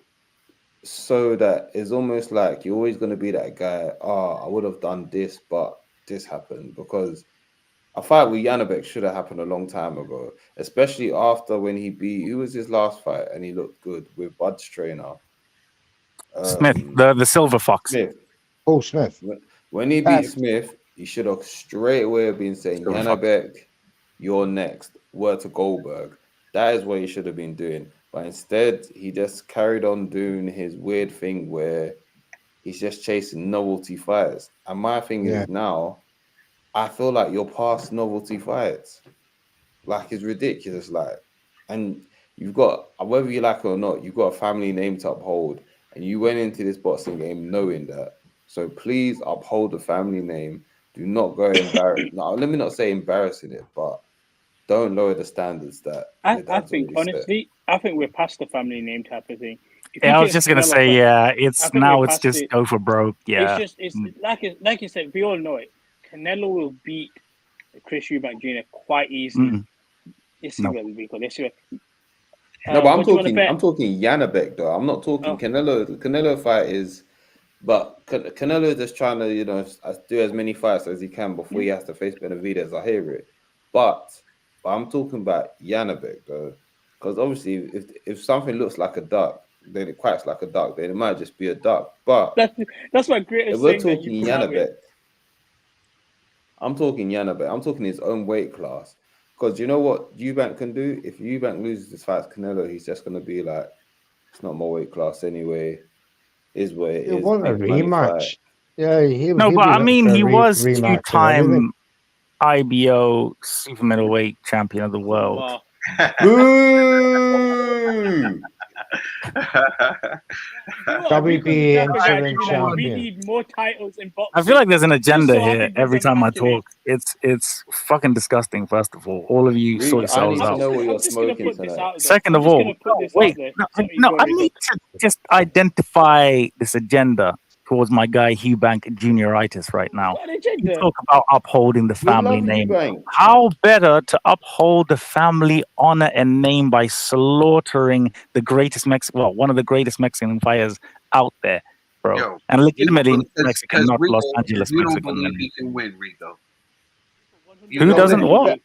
so that it's almost like you're always going to be that guy? I would have done this, but this happened. Because a fight with Janabek should have happened a long time ago, especially after when he beat, who was his last fight, and he looked good with Bud's trainer. Smith, the Silver Fox. Smith. Paul Smith. When he beat Smith, he should have straight away been saying, Janabek, you're next. Word to Goldberg. That is what he should have been doing. But instead, he just carried on doing his weird thing where he's just chasing novelty fights. And my thing is now, I feel like you're past novelty fights. Like, it's ridiculous. And you've got, whether you like it or not, you've got a family name to uphold. And you went into this boxing game knowing that. So please uphold the family name. Do not go embarrassed. No, let me not say embarrassing it, but don't lower the standards that I think, honestly, I think we're past the family name type of thing. I was just going to say, it's just go for broke. Yeah. It's like you said, we all know it. Canelo will beat Chris Eubank Jr. quite easily. Yes, he will, Ricco. Yes, he will. No, but I'm talking Janabek though. I'm not talking Canelo. The Canelo fight is, but Canelo is just trying to do as many fights as he can before he has to face Benavidez. I hear it, but I'm talking about Janabek though, because obviously if something looks like a duck, then it quacks like a duck. Then it might just be a duck. But that's my greatest. If we're talking Janabek, I'm talking Janabek. I'm talking his own weight class. Because you know what Eubank can do? If Eubank loses this fight to Canelo, he's just going to be like, it's not my weight class anyway. Is what it is. He'll want a rematch. Yeah, he was two-time IBO super middleweight champion of the world. WBA interim champion. We need more titles in boxing. I feel like there's an agenda here every time I talk. It's fucking disgusting. First of all of you sort yourselves out. Know what you're smoking tonight. Second of all, wait, no, I need to just identify this agenda towards my guy Eubank Junioritis right now. You talk about upholding the family name. Eubank. How better to uphold the family honor and name by slaughtering the greatest one of the greatest Mexican fighters out there, bro. Yo, and legitimately Mexican, not Ricco, Los Angeles you don't Mexican. believe he can win, Ricco. Who doesn't what?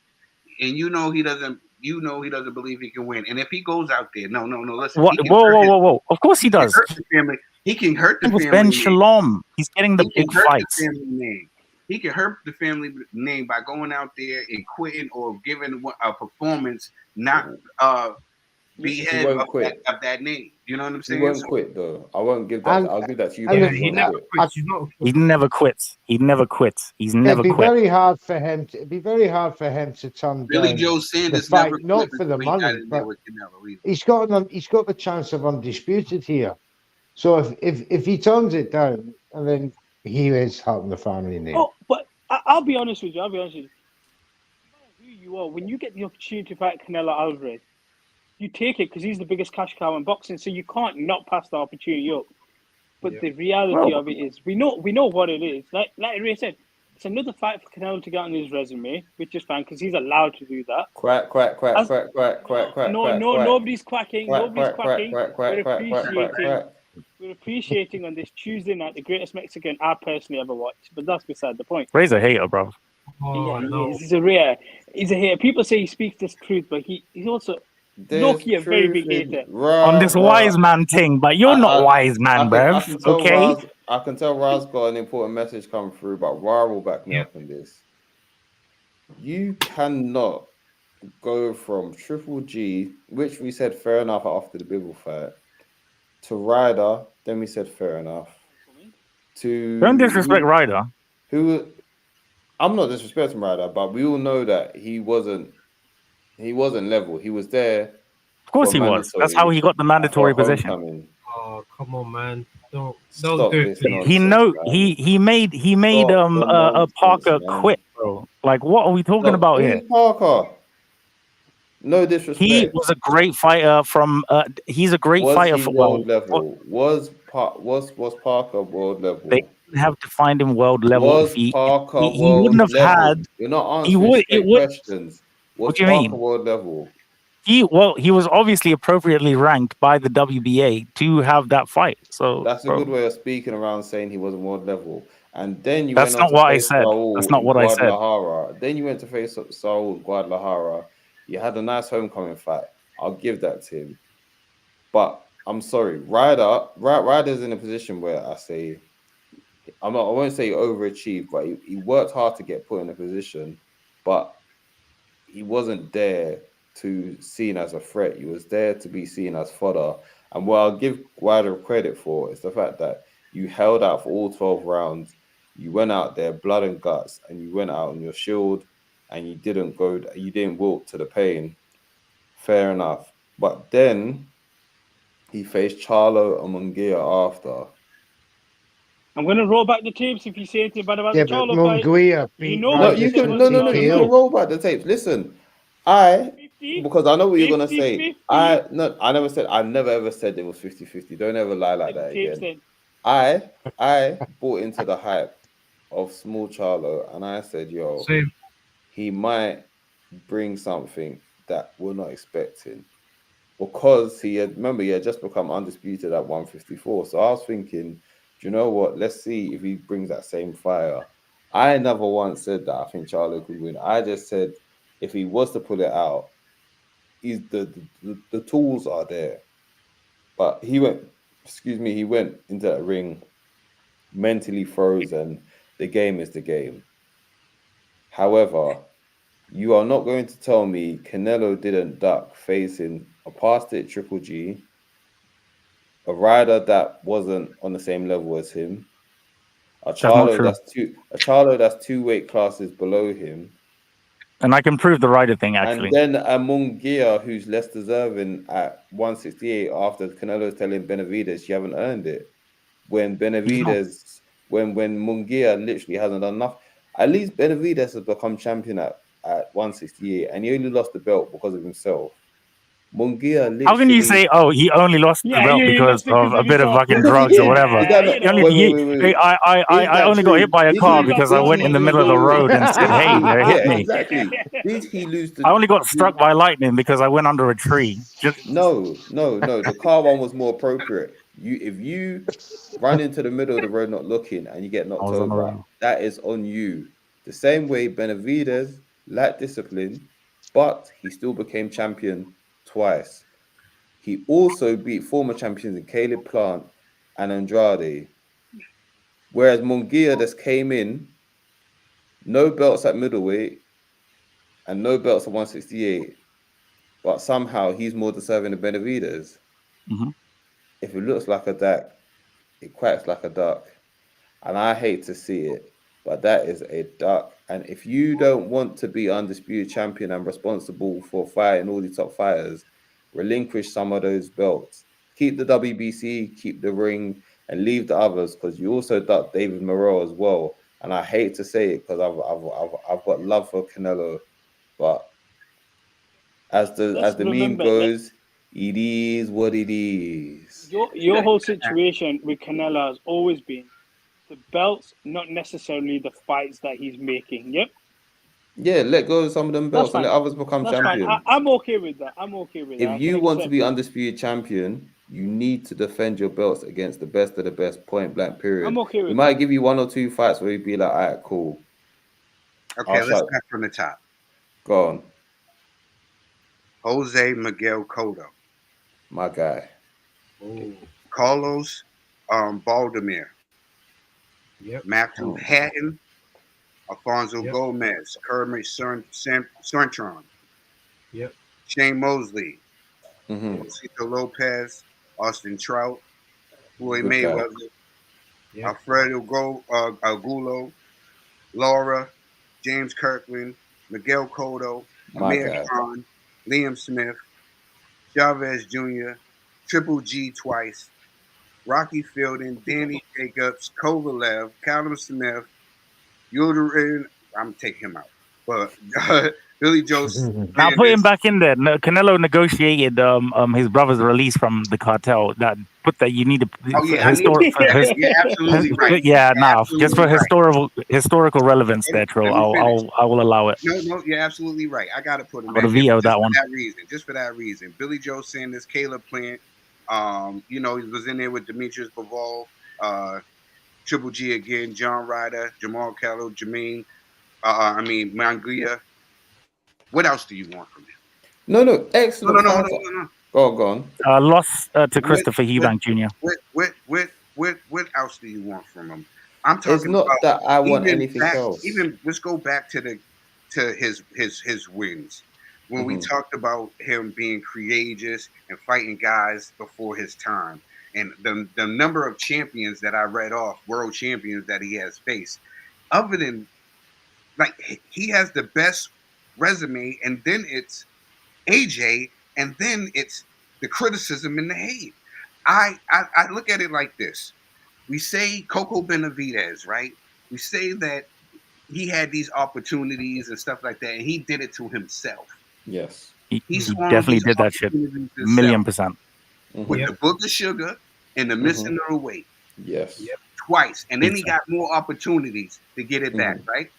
And he doesn't. He doesn't believe he can win. And if he goes out there, no, listen. Whoa. Of course he does. He can hurt the family. Ben Shalom. He's getting the big fights. He can hurt the family name by going out there and quitting or giving a performance not be head of that name. You know what I'm saying? He won't quit though. I won't give that. I'll give that to you. He never quits. He never quits. He's never quit. It'd be very hard for him to turn Billy down Joe Sanders the fight, never not quit for the money, but either. he's got the chance of undisputed here. So if he turns it down, and then he is hurting the family name. Oh, but I'll be honest with you. Who you are, when you get the opportunity to fight Canelo Alvarez, you take it because he's the biggest cash cow in boxing, so you can't not pass the opportunity up. But the reality of it is, we know what it is. Like Ray said, it's another fight for Canelo to get on his resume, which is fine because he's allowed to do that. Quack, quack, quack, quack, quack, quack, quack. No, nobody's quacking. Nobody's quacking. We're appreciating on this Tuesday night the greatest Mexican I personally ever watched. But that's beside the point. Ray's a hater, bro. Oh, Yeah, no. he's a hater. People say he speaks this truth, but he's also low-key a very big hater. On this wise man thing, but you're not wise man, bruv. Okay? I can tell Raz got an important message come through, but Ra will back me up on this. You cannot go from Triple G, which we said fair enough after the Bibble fight, to Ryder, then we said fair enough. Don't disrespect Ryder. I'm not disrespecting Ryder, but we all know that he wasn't level. He was there. Of course he was. That's how he got the mandatory position. Oh, come on, man. Don't Stop do this it. nonsense, He made Parker quit, bro. Like, what are we talking about here? Parker. No disrespect. He was a great fighter from. He's a great fighter for world level. Was Parker world level? They didn't have to find him world level. Was he Parker he wouldn't have level? had. You're not answering questions. What do you Parker mean? World level? He was obviously appropriately ranked by the WBA to have that fight. So that's a good way of speaking around saying he wasn't world level. And then you that's went not on what to I face said. Saul That's not what I said. Guadalajara. Then you went to face Saul Guadalajara. You had a nice homecoming fight. I'll give that to him. But I'm sorry, Ryder's in a position where I say I won't say overachieved, but he worked hard to get put in a position, but he wasn't there to seen as a threat. He was there to be seen as fodder. And what I'll give Ryder credit for is the fact that you held out for all 12 rounds. You went out there blood and guts, and you went out on your shield, and you didn't wilt to the pain. Fair enough. But then he faced Charlo and Munguia after. I'm going to roll back the tapes if you say anything bad about the Charlo fight. You can roll back the tapes. Listen, because I know what you're going to say. I never ever said it was 50-50. Don't ever lie like that again. I bought into the hype of small Charlo, and I said, he might bring something that we're not expecting. Because he had just become undisputed at 154. So I was thinking, do you know what? Let's see if he brings that same fire. I never once said that I think Charlo could win. I just said if he was to pull it out, the tools are there. But he went into that ring mentally frozen. The game is the game. However, you are not going to tell me Canelo didn't duck facing a past it Triple G, a Ryder that wasn't on the same level as him, a Charlo that's two weight classes below him. And I can prove the Ryder thing, actually. And then a Munguia who's less deserving at 168 after Canelo's telling Benavidez you haven't earned it. When Benavidez, when Munguia literally hasn't done enough. At least Benavidez has become champion at 168 and he only lost the belt because of himself. Munguia literally... How can you say, he only lost the belt because of a bit of fucking drugs or whatever? I only got hit by a car because I went in the middle of the road and said, hey, hit me. Exactly. Did he lose I only got struck by lightning because I went under a tree. No. The car one was more appropriate. If you run into the middle of the road not looking and you get knocked over, that is on you. The same way Benavidez lacked discipline, but he still became champion twice. He also beat former champions in Caleb Plant and Andrade. Whereas Munguia just came in, no belts at middleweight and no belts at 168, but somehow he's more deserving of Benavidez. Mm-hmm. If it looks like a duck, it quacks like a duck. And I hate to see it, but that is a duck. And if you don't want to be undisputed champion and responsible for fighting all these top fighters, relinquish some of those belts. Keep the WBC, keep the ring, and leave the others, because you also ducked David Moreau as well. And I hate to say it because I've got love for Canelo, but as the meme goes, It is what it is. Your whole situation with Canelo has always been the belts, not necessarily the fights that he's making. Yep. Yeah, let go of some of them belts and let others become That's champion. fine. I'm okay with that. I'm okay with that. If you want to be undisputed champion, you need to defend your belts against the best of the best, point blank, period. I'm okay with We that. might give you 1 or 2 fights where you'd be like, all right, cool. Okay, let's start from the top. Go on. Jose Miguel Cotto. My guy. Oh, Carlos Baldomir. yep. Matthew Hatton. Alfonso Yep. Gomez. Kermit Cintron. Yep. Shane Mosley. Mm-hmm. Josito Lopez. Austin Trout. Floyd Good guy. Mayweather. Yep. Alfredo Agulo. Laura. James Kirkland. Miguel Cotto. My Amir guy. Khan. Liam Smith. Chavez Jr. Triple G twice. Rocky Fielding. Danny Jacobs. Kovalev. Callum Smith. Uterin. I'm taking him out. But Billy Joe. Now put him back in there. No, Canelo negotiated his brother's release from the cartel. That put that you need to. You're absolutely right. Yeah, now absolutely just for right. historical relevance, there, Trill. I will allow it. No, you're absolutely right. I got to put him. I'm gonna veto that one. Just for that reason, Billy Joe Sanders, Caleb Plant. He was in there with Demetrius Bivol, Triple G again, John Ryder, Jamal Callow, Jermaine. Mangria. What else do you want from him? No, excellent. No. Go on. Loss to Christopher Eubank Jr. What else do you want from him? I'm talking It's not about that I want anything else. Even let's go back to his wins. When we talked about him being courageous and fighting guys before his time, and the number of champions that I read off, world champions that he has faced, other than he has the best resume, and then it's AJ, and then it's the criticism and the hate. I look at it like this. We say Coco Benavidez, right? We say that he had these opportunities and stuff like that, and he did it to himself. Yes. He definitely did that shit. $1,000,000%. With the book of sugar and the missing of the weight. Yes. Twice. And then he got more opportunities to get it back, right?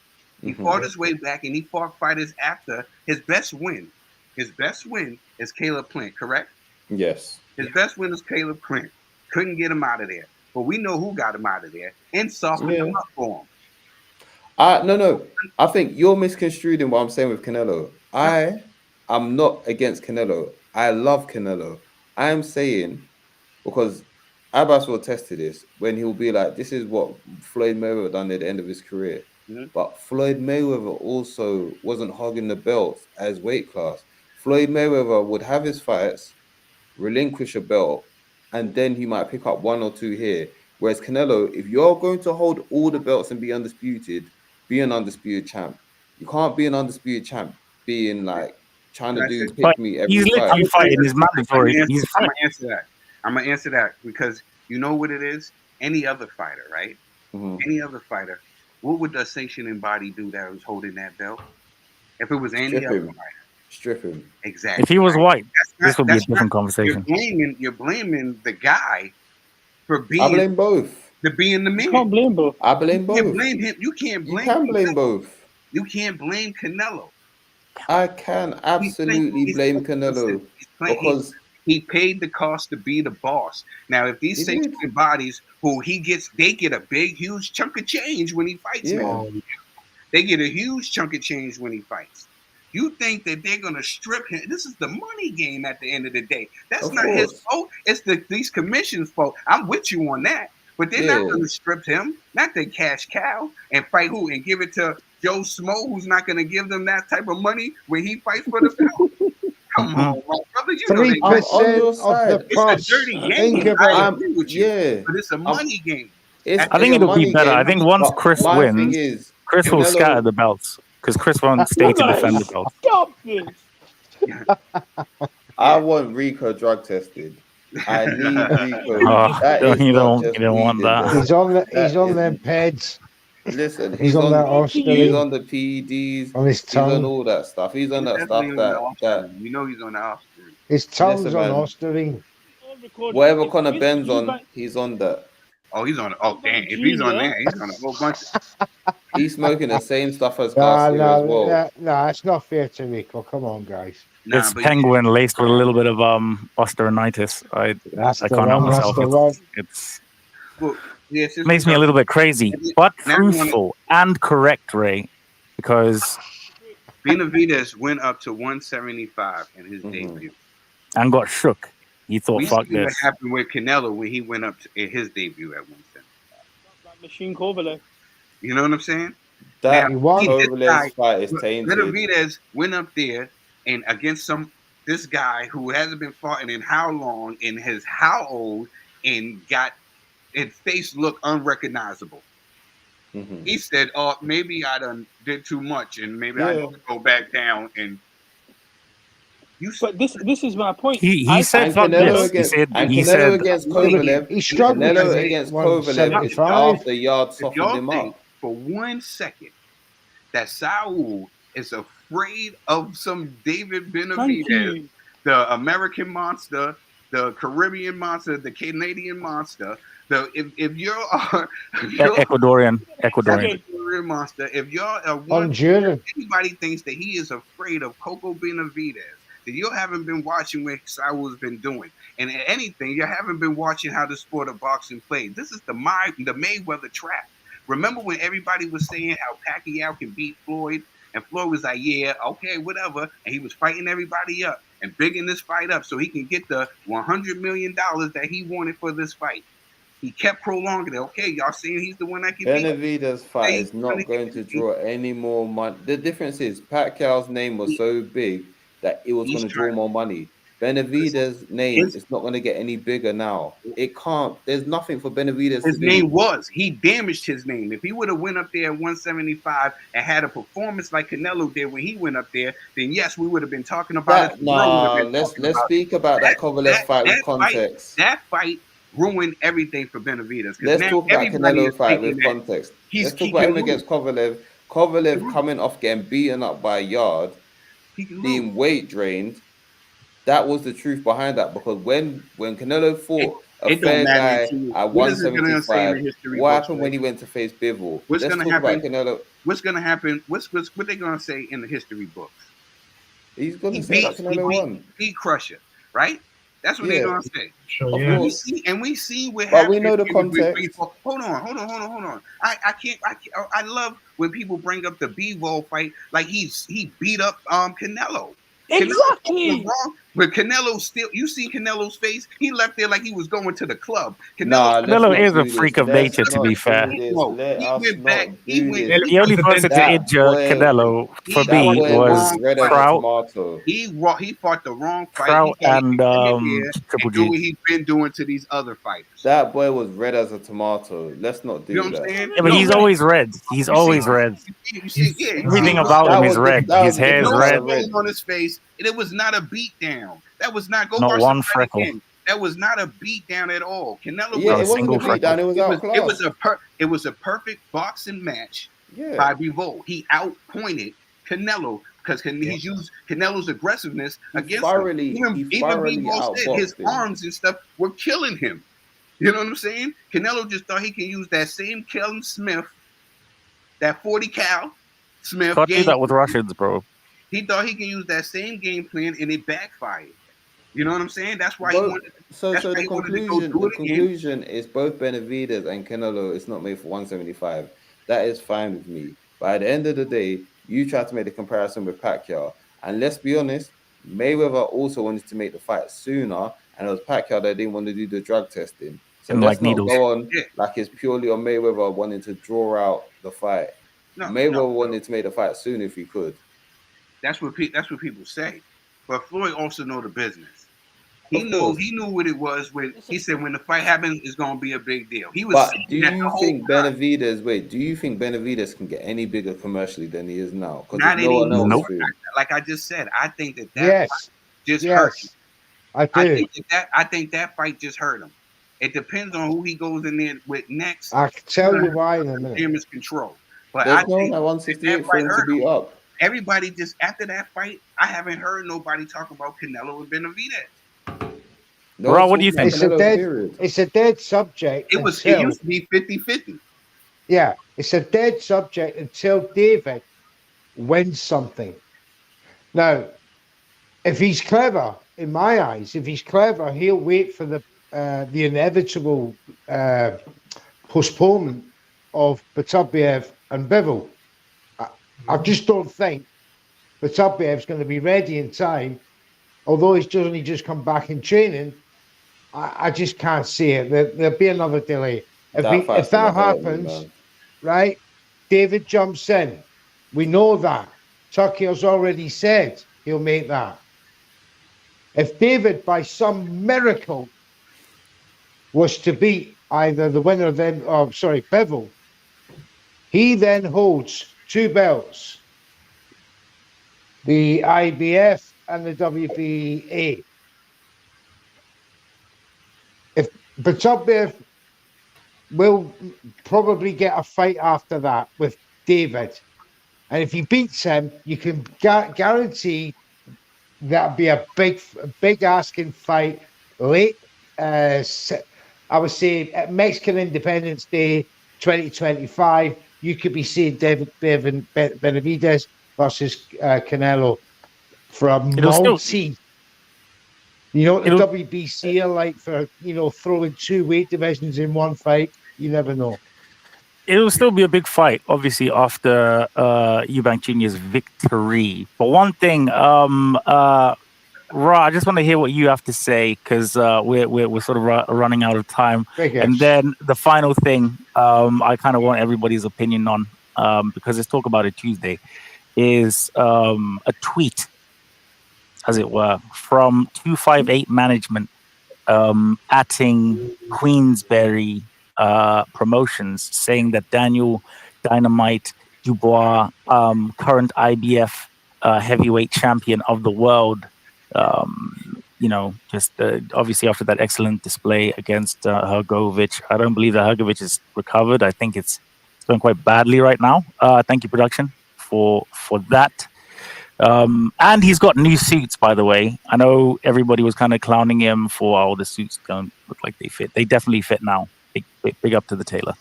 He fought his way back, and he fought fighters after his best win. His best win is Caleb Plant, correct? Yes. His best win is Caleb Plant. Couldn't get him out of there. But we know who got him out of there and softened him up for him. No. I think you're misconstruing what I'm saying with Canelo. I'm not against Canelo. I love Canelo. I am saying, because Abbas will attest to this, when he'll be like, this is what Floyd Mayweather done at the end of his career. But Floyd Mayweather also wasn't hogging the belts as weight class. Floyd Mayweather would have his fights, relinquish a belt, and then he might pick up 1 or 2 here. Whereas Canelo, if you're going to hold all the belts and be undisputed, be an undisputed champ. You can't be an undisputed champ being like trying to do pick me every He's literally fighting his mandatory. I'm gonna answer that because you know what it is? Any other fighter, right? Any other fighter. What would the sanctioning body do that was holding that belt? If it was any other fighter. Strip him. Exactly. If he was white, this would be a different conversation. You're blaming the guy for being. I blame both. To being the man. You can't blame both. I blame both. You can't blame him. You can't blame both. You can't blame Canelo. I can absolutely blame Canelo because he paid the cost to be the boss. Now, if these sanctioning bodies they get a big, huge chunk of change when he fights. Man. They get a huge chunk of change when he fights. You think that they're gonna strip him? This is the money game at the end of the day. That's not his fault. It's these commissions' fault. I'm with you on that. But they're not gonna strip him, not the cash cow, and fight who and give it to Joe Smo, who's not gonna give them that type of money when he fights for the belt. Come on, my brother. You know 3% of the price. It's a dirty game. I agree with you, but it's a money game. I think it'll be better. I think once Chris wins, Chris will scatter the belts because Chris won't stay to defend the belts. Stop this. I want Ricco drug tested. I need Ricco. You don't want that. He's on them peds. Listen, he's on that Australia. He's on the PEDs. On his tongue. He's on all that stuff. He's on that stuff that you know he's on the Austrian. His tongue's Listen, on man. Osterring. All recorded. Whatever If Connor this Ben's you on, guys, he's on that. Oh, he's on. Oh, Eubank damn! If he's on Jr. there, he's on a whole bunch. He's smoking the same stuff as No, Garcia as well. no, it's not fair to Ricco. Come on, guys. Nah, It's but penguin laced with a little bit of osteoarthritis. That's I the can't help one. That's myself. the one. It's well, yeah, since makes we me a got- little bit crazy, Now but we wanna- truthful and correct, Ray, because Benavidez went up to 175 in his Mhm. debut. and got shook. He thought, We "Fuck see what this." happened with Canelo when he went up to in his debut at 175. Like Machine Kovalev. You know what I'm saying? That He won. Kovalev's fight is tainted. Benavidez went up there and against this guy who hasn't been fighting in how long, and his how old, and got his face look unrecognizable. Mhm. He said, "Oh, maybe I done did too much, and maybe I Yeah. need to go back down." And But this is my point. He said, And "Fuck Canelo this." against, He said, and he Canelo said, against Kovalev. He struggled Canelo with against it, Kovalev is 175. after Yard if softened y'all him think up. for 1 second that Saul is afraid of some David Thank Benavidez, you. the American monster, the Caribbean monster, the Canadian monster, if you're Ecuadorian. Ecuadorian monster, if y'all are one, Honduran. anybody thinks that he is afraid of Coco Benavidez, then you haven't been watching what Saul's been doing. And if anything, you haven't been watching how the sport of boxing played. This is the Mayweather trap. Remember when everybody was saying how Pacquiao can beat Floyd? And Floyd was like, yeah, okay, whatever. And he was fighting everybody up and bigging this fight up so he can get the $100 million that he wanted for this fight. He kept prolonging it. Okay, y'all saying he's the one that can beat. Benavidez' fight is not going to draw any more money. The difference is Pacquiao's name was so big that it was He's going to draw more money. Benavidez' name is not going to get any bigger now. It can't. There's nothing for Benavidez His to do. name was. He damaged his name. If he would have went up there at 175 and had a performance like Canelo did when he went up there, then yes, we would have been talking about That, it. nah, let's speak about that Kovalev fight with context. That fight ruined everything for Benavidez. Let's now talk about everybody Canelo is fight thinking with that context. he Let's talk about him can against lose. Kovalev. Kovalev coming off getting beaten up by Yard, He can being lose. weight drained. That was the truth behind that, because when Canelo fought a It don't fair matter guy to you. at What is it gonna say in the 175, history what books, happened right? when he went to face Bivol? What's Let's gonna talk happen? about Canelo. What's gonna happen? What they gonna say in the history books? He's gonna He say that beat Canelo won. Crusher, right? That's what they're gonna say. Sure, Of yeah. course. And we see what But happened. we know the with context. baseball. Hold on. I can't. I love when people bring up the B-Roll fight like he beat up Canelo. Exactly. But Canelo still, you see Canelo's face. He left there like he was going to the club. Nah, let's Canelo not is do a this. freak of Let's nature, to be not fair. do this. No, Let he us went not back. He do went- this. The only person to That injure boy- Canelo for That me boy was red as a Trout, tomato. He fought the wrong fight. Trout He thought he and could come in here Triple and do what G. he's been doing to these other fighters. That boy was red as a tomato. Let's not do You know what I'm that. saying? Yeah, but he's No, always red. He's you always see- red. You see, yeah, you Everything see, about That him was is the- red. that was His the hair is difference no red. of red. swelling on his face. It was not a beat down. That was not go Not watch one the fight freckle. again. That was not a beat down at all. Canelo Yeah, was it wasn't single a beat down. It was outclassed. it was a perfect boxing match Yeah. by Bivol. He outpointed Canelo because he's used Canelo's aggressiveness against thoroughly- him. he Even thoroughly Bivol said his outboxed him. arms and stuff were killing him. You know what I'm saying? Canelo just thought he can use that same Kellen Smith, that 40 cal Smith. Can't do game that with plan. Russians, bro. He thought he can use that same game plan and it backfired. You know what I'm saying? That's why Both- he wanted. So that's why the he wanted to go conclusion, do the it again. conclusion is both Benavidez and Canelo is not made for 175. That is fine with me. But at the end of the day, you try to make the comparison with Pacquiao, and let's be honest, Mayweather also wanted to make the fight sooner, and it was Pacquiao that didn't want to do the drug testing. So Didn't let's like not needles. go on Yeah. like it's purely on Mayweather wanting to draw out the fight. Mayweather wanted to make the fight soon if he could. That's what people say. But Floyd also know the business. He Of knew course. what it was when he said when the fight happens, it's gonna be a big deal. He was. But saying do that the you whole think time. Benavidez can get any bigger commercially than he is now? Because Not no one anymore. else Nope. doing. Like I just said, I think that Yes. fight just hurt him. Yes. I do. I think that fight just hurt him. It depends on who he goes in there with next. I can tell you why in a minute. Him is control. But There's I no one think at 168 that for him fight to hurt beat up. everybody just after that fight, I haven't heard nobody talk about Canelo and Benavidez. Raw, what do you think? It's a dead subject. It used to be 50-50. Yeah, it's a dead subject until David wins something. Now, if he's clever, in my eyes, if he's clever, he'll wait for the inevitable postponement of Beterbiev and Bivol. I just don't think Beterbiev's going to be ready in time. Although he's only just come back in training, I just can't see it. There'll be another delay. If that happens, right, David jumps in. We know that. Turkey has already said he'll make that. If David, by some miracle, was to beat either the winner then, Bivol, he then holds two belts, the IBF and the WBA. If Beterbiev will probably get a fight after that with David, and if he beats him, you can guarantee that'll be a big asking fight late. I would say at Mexican Independence Day 2025, you could be seeing David Benavidez versus Canelo for a multi. You know what the WBC are like for, throwing two weight divisions in one fight? You never know. It'll still be a big fight, obviously, after Eubank Jr.'s victory. But one thing, Ra, I just want to hear what you have to say, because we're sort of running out of time. And then the final thing I kind of want everybody's opinion on, because let's talk about it Tuesday, is a tweet, as it were, from 258 Management, atting Queensberry Promotions, saying that Daniel Dynamite Dubois, current IBF heavyweight champion of the world, obviously after that excellent display against Hrgovic. I don't believe that Hrgovic is recovered. I think it's going quite badly right now. Thank you, production, for that. And he's got new suits, by the way. I know everybody was kind of clowning him for, the suits don't look like they fit. They definitely fit now. Big up to the tailor.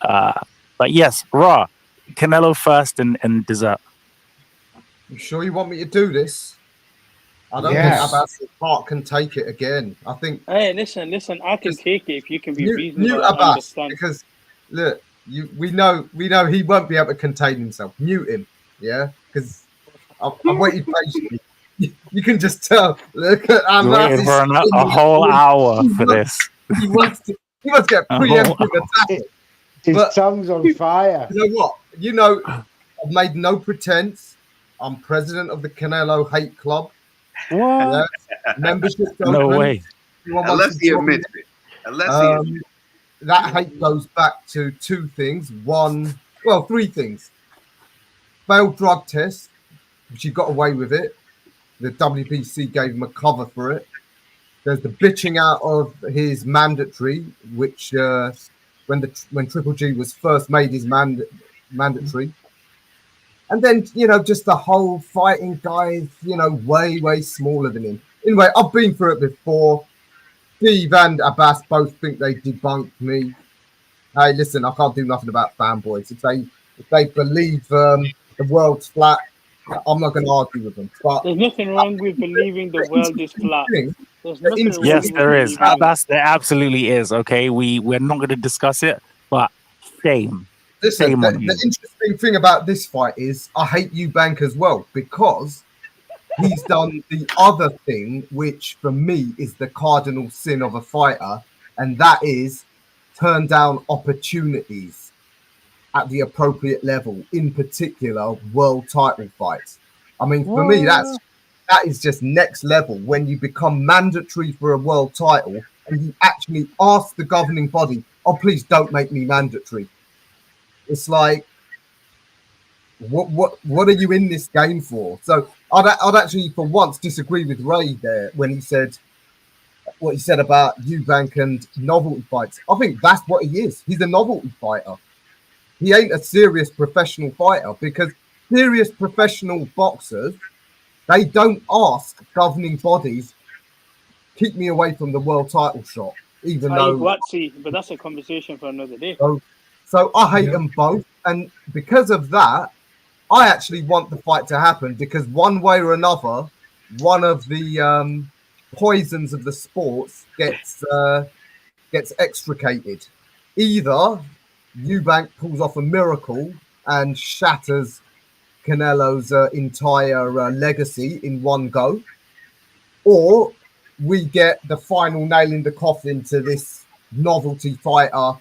But yes, Raw, Canelo first and dessert. You sure you want me to do this? I don't think Abbas Park can take it again. I think. Hey, listen. I can take it if you can be reasonable. Mute Abbas, because look, we know he won't be able to contain himself. Mute him, yeah, because I'm waiting patiently. You can just tell. Look at Abbas. Waiting for a whole hour for this. He wants to get preemptive attack. His tongue's on fire. You know what? I've made no pretense. I'm president of the Canelo Hate Club. What? Yeah. Membership. No way. Unless he admits it. That hate goes back to three things. Failed drug test, which he got away with it. The WBC gave him a cover for it. There's the bitching out of his mandatory, which when Triple G was first made his mandatory. And then, just the whole fighting guys, way smaller than him. Anyway, I've been through it before. Steve and Abbas both think they debunked me. Hey, listen, I can't do nothing about fanboys. If they believe the world's flat, I'm not going to argue with them. But there's nothing wrong with believing the world is flat. Yes, there is. Abbas, there absolutely is. Okay, we're not going to discuss it, but shame. Listen, the interesting thing about this fight is I hate Eubank as well, because he's done the other thing, which for me is the cardinal sin of a fighter, and that is turn down opportunities at the appropriate level, in particular world title fights. I mean, for me, that is just next level when you become mandatory for a world title and you actually ask the governing body, oh, please don't make me mandatory. It's like, what are you in this game for? So I'd actually for once disagree with Ray there when he said what he said about Eubank and novelty fights. I think that's what he is. He's a novelty fighter. He ain't a serious professional fighter, because serious professional boxers, they don't ask governing bodies, keep me away from the world title shot, even though. But that's a conversation for another day. So I hate them both, and because of that, I actually want the fight to happen, because one way or another, one of the poisons of the sports gets extricated. Either Eubank pulls off a miracle and shatters Canelo's entire legacy in one go, or we get the final nail in the coffin to this novelty fighter,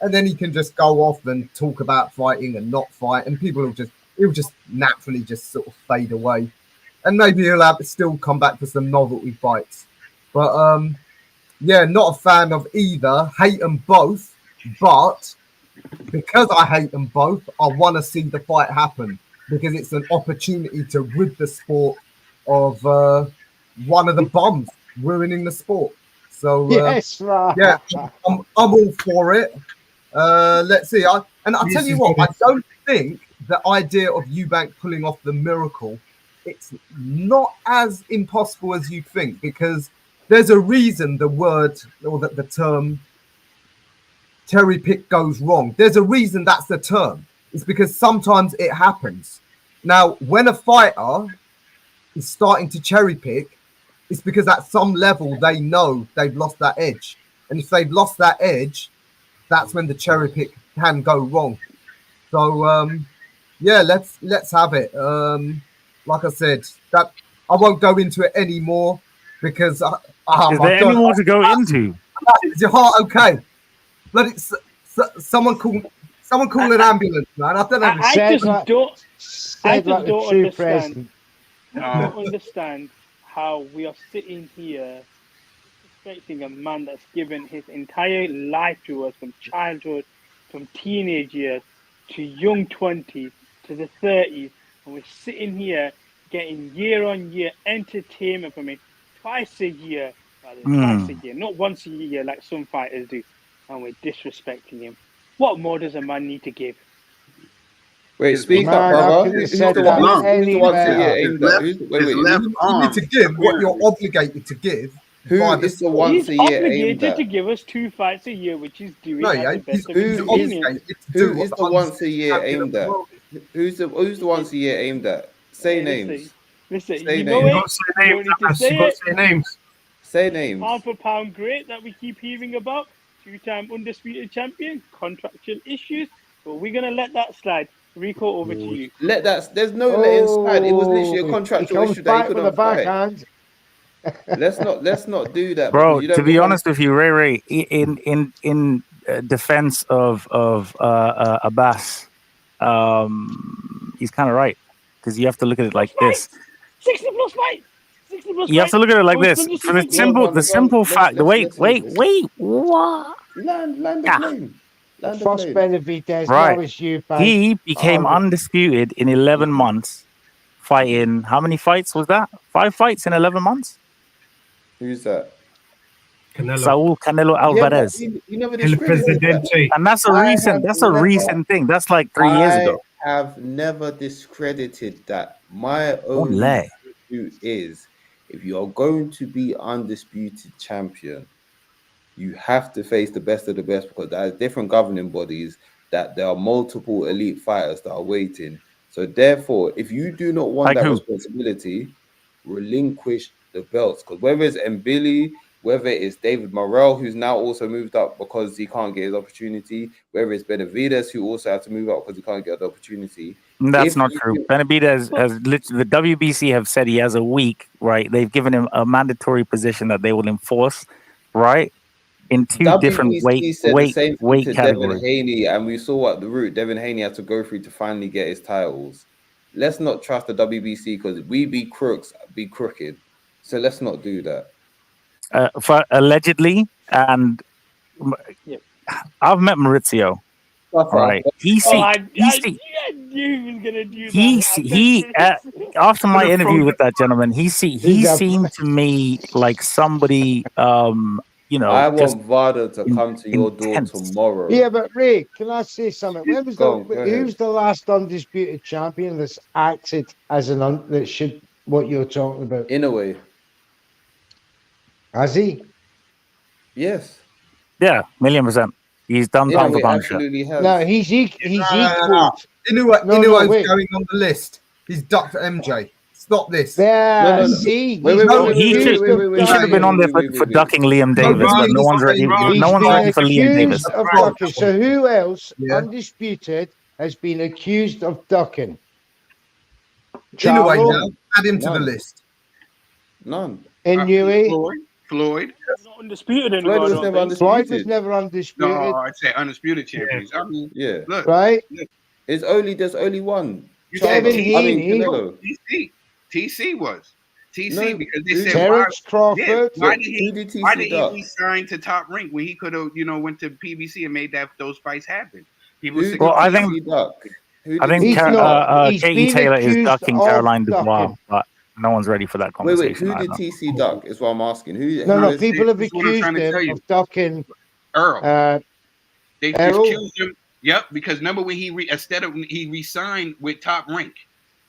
and then he can just go off and talk about fighting and not fight, and people will just naturally just sort of fade away, and maybe he'll still come back for some novelty fights. But yeah, not a fan of either. Hate them both, but because I hate them both, I want to see the fight happen, because it's an opportunity to rid the sport of one of the bums ruining the sport. So yes, right. Yeah, I'm all for it. Let's see. I'll tell you what, I don't think the idea of Eubank pulling off the miracle, it's not as impossible as you think, because there's a reason the word or the term cherry pick goes wrong. There's a reason that's the term. It's because sometimes it happens. Now, when a fighter is starting to cherry pick, it's because at some level they know they've lost that edge. And if they've lost that edge, that's when the cherry pick can go wrong. So yeah, let's have it. Like I said, that I won't go into it anymore, because is there any more to go into? Is your heart okay? But it's someone call an ambulance, man. I don't know. I just don't understand how we are sitting here expecting a man that's given his entire life to us, from childhood, from teenage years to young 20s to the 30s, and we're sitting here getting year-on-year entertainment from him twice a year, not once a year like some fighters do, and we're disrespecting him. What more does a man need to give? Wait, speak up, brother. Who's the once a year aimed at? You need to give what you're obligated to give. Who is the once a year aimed at? To give us 2 fights a year, which is doing who is the once a year aimed at? Who's the once a year aimed at? Say names. Listen, say you names. know it. You got to say names. Say names. Pound for pound great that we keep hearing about. 2-time undisputed champion. Contractual issues. But we're gonna let that slide. Ricco, over to you. Let that. There's no letting slide. It was literally a contractual issue that he couldn't fight. Let's not do that, bro. To be honest with you, Ray, in defense of Abbas, he's kind of right, because you have to look at it like this. 60 plus fight. 60 plus. You have to look at it like this. For the simple fact. Wait. What? Land the plane. Right. He became undisputed in 11 months, fighting. How many fights was that? 5 fights in 11 months. Who's that? Saul Canelo Alvarez. You never discredited that. And that's a recent thing. That's like 3 years ago. I have never discredited that. My own view is, if you are going to be undisputed champion, you have to face the best of the best, because there are different governing bodies, that there are multiple elite fighters that are waiting. So therefore, if you do not want that responsibility, relinquish the belts. Because whether it's Mbili, whether it's David Morrell, who's now also moved up because he can't get his opportunity, whether it's Benavidez, who also had to move up because he can't get the opportunity. That's not true. Benavidez, the WBC have said he has a week, right? They've given him a mandatory position that they will enforce, right? In 2 different weight categories. Devin Haney, and we saw what the route Devin Haney had to go through to finally get his titles. Let's not trust the WBC, because we be crooks, be crooked. So let's not do that. For allegedly, and I've met Maurizio. Right, after my interview with that gentleman, he seemed to me like somebody you know, I just want Vada to come to your door intense. tomorrow. Yeah, but Ray, can I say something? When was Go ahead. who's the last undisputed champion that's acted as that should what you're talking about? In a way, Has he? yes. Yeah, 1,000,000%. He's done In a pound for way, pound shit. absolutely has. No, he's equaled. Inuo's wait. going on the list. He's ducked MJ. Stop this. There, No. see, Wait, he's wait, been wait, He accused should of he should have been on there ducking. for ducking Liam Davis, but no one's ready. He's No one's been ready for Liam Davis. accused of ducking. So who else, Yeah. undisputed, has been accused of ducking? Anyway, Charlo, now add him to the None. list. None. Inouye. Floyd. He's not undisputed anymore. Floyd I was don't never think. Floyd was undisputed. never undisputed, No, I'd say undisputed champions. I mean, Yeah. look, right? There's only one. you Kevin said Heaney. Canelo. TC was TC No, because they who- said Terrence why Crawford. why Wait, did who did TC why did he duck? resign to Top Rank when he could have went to PBC and made those fights happen? People Who sick Well, of I TC. think duck? Who I did think He's TC not. duck? He's Katie been Taylor is accused ducking of Caroline ducking. Dubois, but no one's ready for that Wait, conversation. who right did now. TC duck? Is what I'm asking. Who? No, who is- people have That's what I'm accused trying to tell him you. of ducking. Earl. They Errol? accused him. Yep, because remember when instead of he resigned with Top Rank.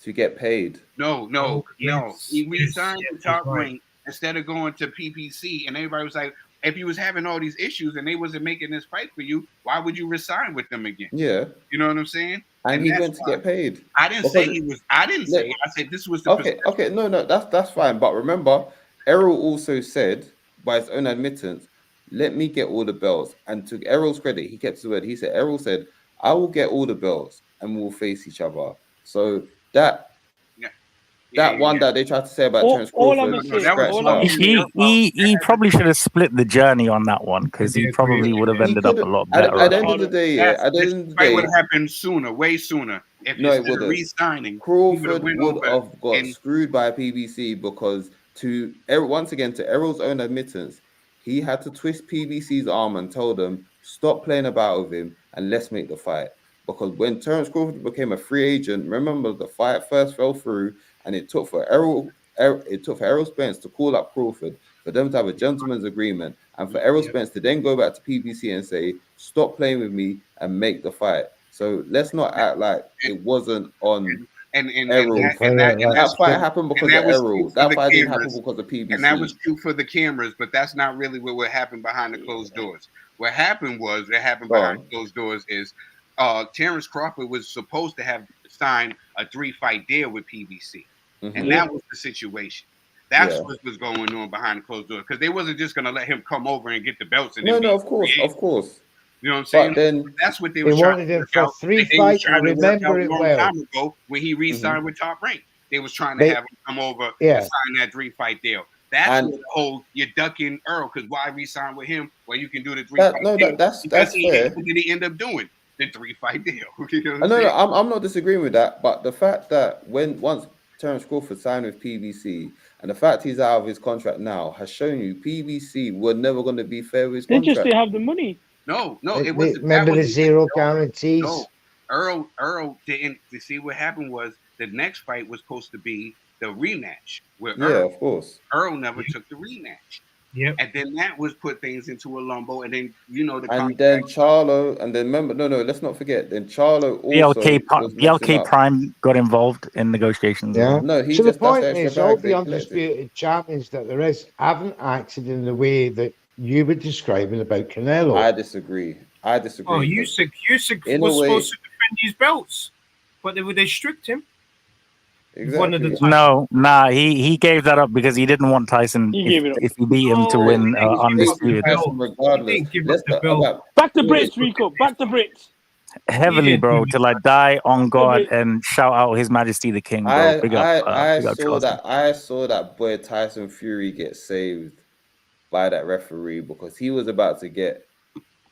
to get paid. No. yes, He resigned yes, with Top right. Rank instead of going to PPC, and everybody was like, if he was having all these issues and they wasn't making this fight for you, why would you resign with them again? Yeah, You know what I'm saying? and he that's went to why. get paid. I didn't say Because- he was. I didn't say. I said this was the. Okay, no, that's fine. But remember, Errol also said, by his own admittance, let me get all the belts. And to Errol's credit, he kept his word. Errol said, I will get all the belts and we'll face each other. So that one that they tried to say about Terence all I'm Crawford, saying- scratch all that. I'm He probably should have split the journey on that one because he Yeah, probably would have He ended up a could've- lot at better. the end of the day, at the This end of the fight would day, have happened sooner, way sooner. If No, it instead of wouldn't. re-signing, he Crawford went would over have got and- screwed by PBC because once again, to Errol's own admittance, he had to twist PBC's arm and tell them, stop playing about with him and let's make the fight. Because when Terence Crawford became a free agent, remember the fight first fell through and it took for Errol Spence to call up Crawford for them to have a gentleman's agreement and for Errol Spence to then go back to PBC and say, stop playing with me and make the fight. So let's not act like it wasn't on Errol. That fight happened because of Errol. That fight didn't happen because of PBC. And that was true for the cameras, but that's not really what happened behind the closed doors. What happened behind closed doors is Terence Crawford was supposed to have signed a 3-fight deal with PBC. And that was the situation. That's what was going on behind the closed doors. Because they wasn't just going to let him come over and get the belts. And No, of course. You know what I'm saying? But then that's what they They were trying wanted to him work for out. 3 They was fights. trying to work Remember out it a long well. time ago when he re-signed with Top Rank. They was trying to have him come over and sign that 3-fight deal. That's what the whole you're ducking Earl because why re-sign with him? Well, you can do the 3-fight deal. That's fair. What did he end up doing? The 3-fight deal. You know what No, I'm not disagreeing with that. But the fact that once Terence Crawford signed with PBC and the fact he's out of his contract now has shown you PBC were never going to be fair with his They contract. just didn't have the money. No, it wasn't. Remember the zero guarantees? No, Earl didn't. You see, what happened was the next fight was supposed to be the rematch with Earl. Yeah, of course. Earl never took the rematch. Yep. And then that was put things into a lumbo, and then Then Charlo, and then remember, no, let's not forget. Then Charlo also BLK Prime got involved in negotiations. Yeah. No, he So the just that's point the extra is, all bag the they collected. undisputed champions that there is haven't acted in the way that you were describing about Canelo. I disagree. Oh, Usyk In was a way- supposed to defend his belts, but they stripped him. Exactly. One of the he gave that up because he didn't want Tyson if he beat him to win undisputed. Regardless, Back to Brits, Ricco. Back to Brits. Heavily, bro, till I die on God and shout out His Majesty the King, bro. I saw that boy Tyson Fury get saved by that referee because he was about to get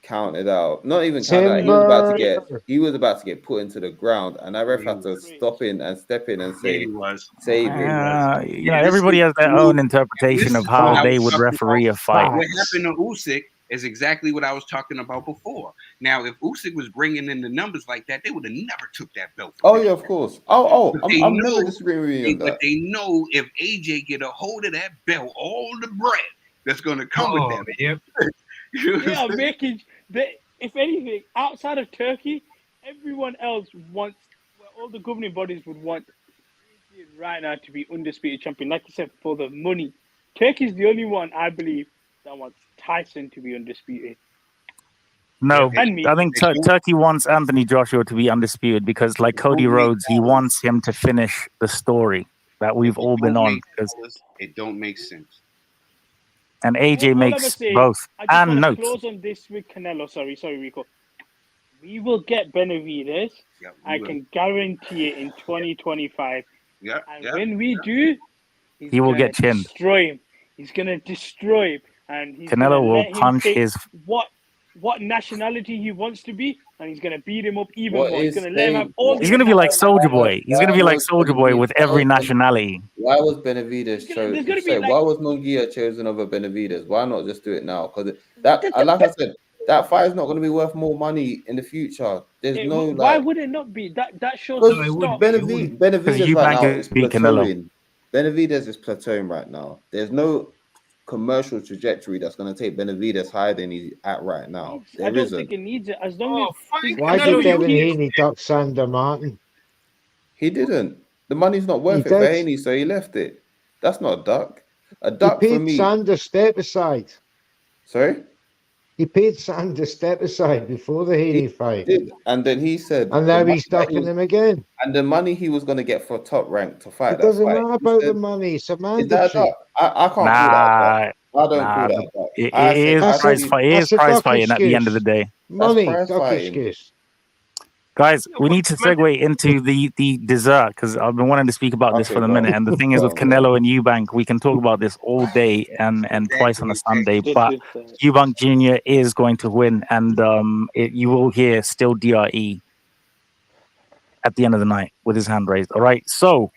counted out. Not even counted out. He was about to get put into the ground, and that ref had to step in and say, "Save him." Everybody has their own interpretation of how they would referee a fight. What happened to Usyk is exactly what I was talking about before. Now, if Usyk was bringing in the numbers like that, they would have never took that belt. Oh yeah, of course. I'm never know- disagreeing with you on But that. they know if AJ get a hold of that belt, all the bread that's going to come with them. Yep. They are making. If anything, outside of Turkey, everyone else wants. Well, all the governing bodies would want right now to be undisputed champion. Like you said, for the money. Turkey's the only one I believe that wants Tyson to be undisputed. No, And me. I think Turkey wants Anthony Joshua to be undisputed because, like Cody Rhodes, he wants him to finish the story that we've all been on. It don't make sense. And AJ All makes I'm saying, both. I just And want to notes. close on this with Canelo. Sorry, Ricco. We will get Benavidez. I can guarantee it in 2025. And when we do, he will get chinned. Destroy him. He's gonna destroy him, and he's Canelo gonna will let him punch pick his. what nationality he wants to be, and he's gonna beat him up even What more. He's is gonna let him have they- all. He's gonna be like Soldier Boy. He's gonna be like Soldier Boy with every nationality. Why was Benavidez there's gonna be chosen? like- Why was Munguia chosen over Benavidez? Why not just do it now? Because that, like I said, that fight is not going to be worth more money in the future. There's no like. Why would it not be? That shows Because the stock. Benavidez right now is beat Canelo. plateauing. Benavidez is plateauing right now. There's no commercial trajectory that's going to take Benavidez higher than he's at right now. I don't think it needs it. As long as Why did Devin Haney duck Sander Martin? He didn't. The money's not worth He it for did. Haney, so he left it. That's not a duck. A duck He for paid me. Sander step aside. Sorry? He paid Sander step aside before the Haney fight. Did. And then he said, And now he's ducking him again. And the money he was going to get for top rank to fight It doesn't that fight, matter he about said, the money. It's a is that a mandatory. duck? I can't call that a duck. I don't call that a duck. It is prize fighting at the end of the day. Money, prize duck fighting. excuse. Guys, we need to segue into the dessert because I've been wanting to speak about this for a minute. And the thing is, with Canelo and Eubank, we can talk about this all day and twice on a Sunday. But Eubank Jr. is going to win, and you will hear still DRE at the end of the night with his hand raised. All right, so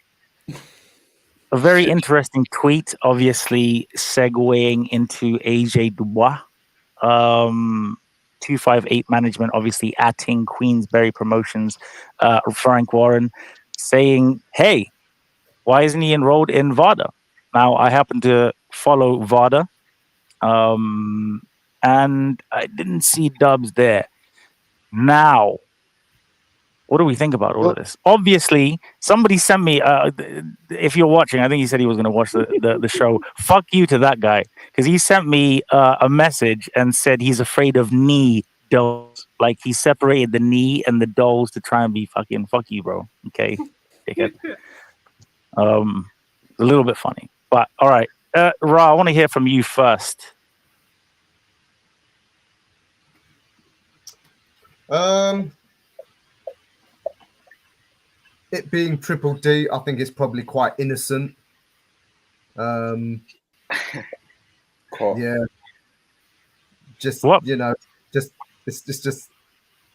a very interesting tweet, obviously segueing into AJ Dubois. 258 management, obviously atting Queensberry Promotions, Frank Warren, saying, hey, why isn't he enrolled in VADA? Now, I happen to follow VADA, and I didn't see Dubs there. Now, what do we think about all of this? Obviously, somebody sent me, if you're watching, I think he said he was going to watch the show. Fuck you to that guy. Because he sent me a message and said he's afraid of knee dolls. Like he separated the knee and the dolls to try and be fucking, fuck you, bro. Okay. Dickhead. A little bit funny. But all right. Ra, I want to hear from you first. It being Triple D, I think it's probably quite innocent. Yeah, just what? You know, just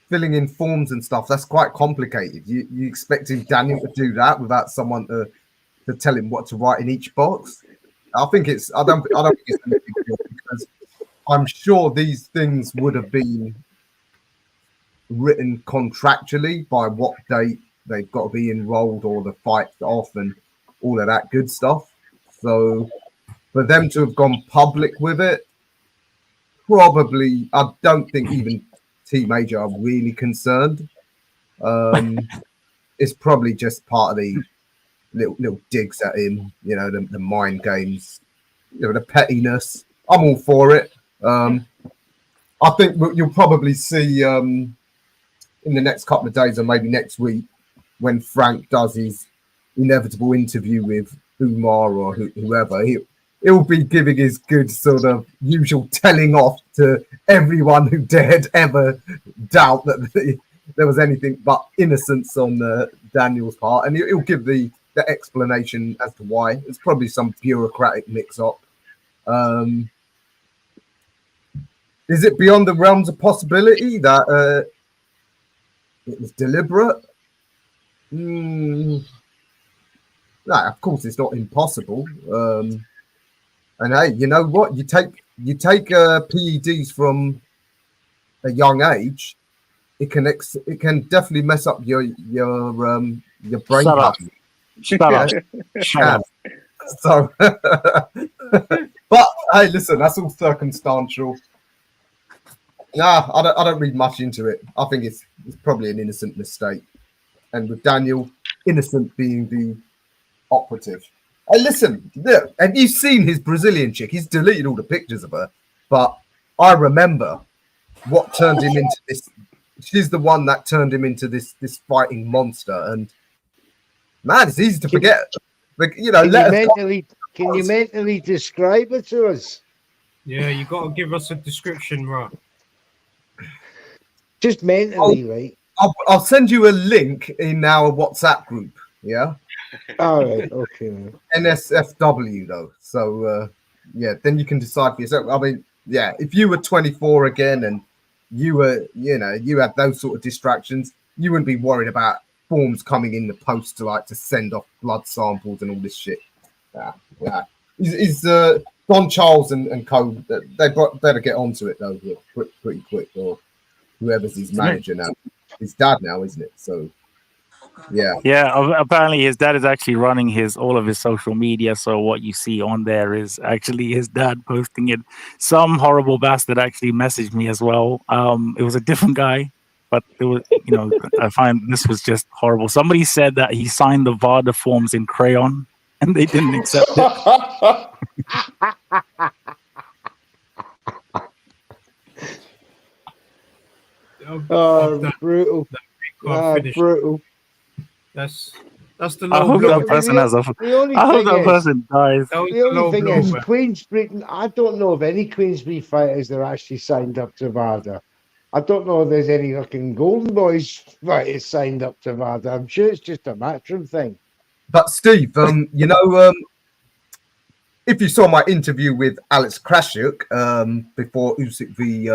filling in forms and stuff. That's quite complicated. You expecting Daniel to do that without someone to tell him what to write in each box? I don't think it's a big deal because I'm sure these things would have been written contractually by what date they've got to be enrolled or the fight's off and all of that good stuff. So for them to have gone public with it, probably, I don't think even T Major are really concerned. It's probably just part of the little digs at him, you know, the mind games, you know, the pettiness. I'm all for it. I think you'll probably see in the next couple of days or maybe next week when Frank does his inevitable interview with Umar or whoever, he'll be giving his good sort of usual telling off to everyone who dared ever doubt that there was anything but innocence on Daniel's part, and he'll give the explanation as to why. It's probably some bureaucratic mix-up. Is it beyond the realms of possibility that it was deliberate? No, of course it's not impossible. And hey, you know what? You take PEDs from a young age, it can definitely mess up your brain. Shut up. Shut up. Shut up. So, but Hey, listen, that's all circumstantial. Nah, I don't read much into it. I think it's probably an innocent mistake. And with Daniel, innocent being the operative. Hey, listen, look, have you seen his Brazilian chick? He's deleted all the pictures of her, but I remember what turned him into this. She's the one that turned him into this fighting monster. And man, it's easy to forget. But, you know, can you mentally describe it to us? Yeah, you got to give us a description, bro. Just mentally, right? I'll send you a link in our WhatsApp group. Yeah. All right. Okay. NSFW though. So yeah, then you can decide for yourself. I mean, yeah, if you were 24 again and you were, you know, you had those sort of distractions, you wouldn't be worried about forms coming in the post to send off blood samples and all this shit. Yeah. Is Don Charles and co? They better get onto it though, pretty quick, or whoever's his manager now. His dad now, isn't it? So, yeah. Yeah, apparently his dad is actually running all of his social media. So what you see on there is actually his dad posting it. Some horrible bastard actually messaged me as well. It was a different guy, but it was, you know, I find this was just horrible. Somebody said that he signed the VADA forms in crayon and they didn't accept it. Brutal. Brutal. That's the I low hope blow. that person has a. I hope that person dies. The only thing is, Queensbury. I don't know of any Queensbury fighters that are actually signed up to VADA. I don't know if there's any fucking Golden Boys fighters signed up to VADA. I'm sure it's just a Matchroom thing. But Steve, you know, if you saw my interview with Alex Krashuk before Usyk v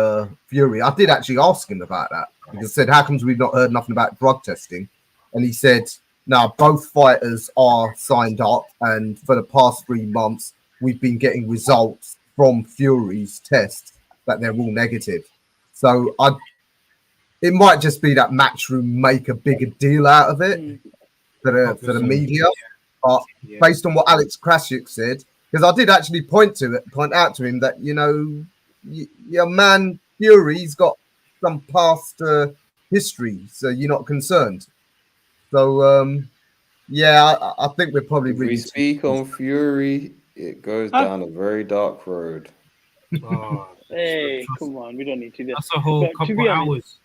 Fury, I did actually ask him about that. Because I said, how comes we've not heard nothing about drug testing? And he said, now both fighters are signed up, and for the past 3 months, we've been getting results from Fury's tests that they're all negative. So it might just be that Matchroom make a bigger deal out of it for the media. But based on what Alex Krashuk said, because I did actually point out to him that, you know, your man Fury's got some past history, so you're not concerned. So yeah, I think we're probably we speak on Fury. It goes down a very dark road. Oh, hey, come on, we don't need to do that. That's a whole couple hours.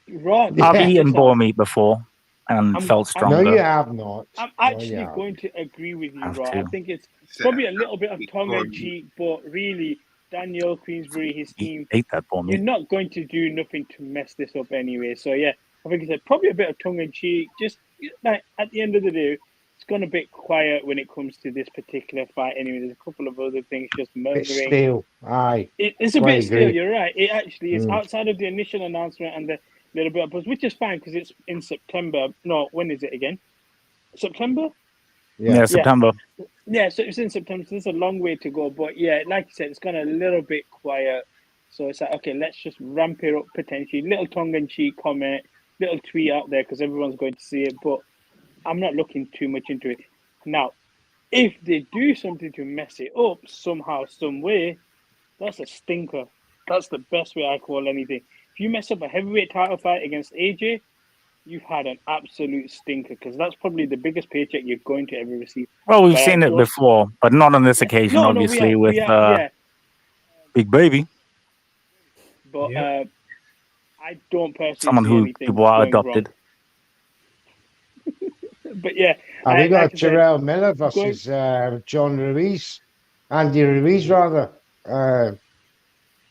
Right. I've eaten boar meat before and felt stronger. No, you have not. I'm actually going to agree with you, Rod. I think it's probably a little bit of tongue in cheek, but really, Daniel Queensbury, his team, ate that boar meat. you're not going to do nothing to mess this up anyway. So yeah, I think it's probably a bit of tongue in cheek. Just like at the end of the day, it's gone a bit quiet when it comes to this particular fight. Anyway, there's a couple of other things just murdering. It's stale. Aye. It's a bit stale. You're right. It actually is outside of the initial announcement and the little bit of buzz, which is fine because it's in September. No, when is it again? September? Yeah, September. Yeah, so it's in September. So there's a long way to go. But yeah, like you said, it's gone a little bit quiet. So it's like, okay, let's just ramp it up potentially. Little tongue-in-cheek comment, little tweet out there because everyone's going to see it. But I'm not looking too much into it. Now, if they do something to mess it up somehow, some way, that's a stinker. That's the best way I call anything. If you mess up a heavyweight title fight against AJ, you've had an absolute stinker because that's probably the biggest paycheck you're going to ever receive. Well, we've seen it before, but not on this occasion, obviously, with Big Baby. But I don't personally someone see who anything people are going adopted. But yeah, we got Jarrell Miller versus John Ruiz, Andy Ruiz rather.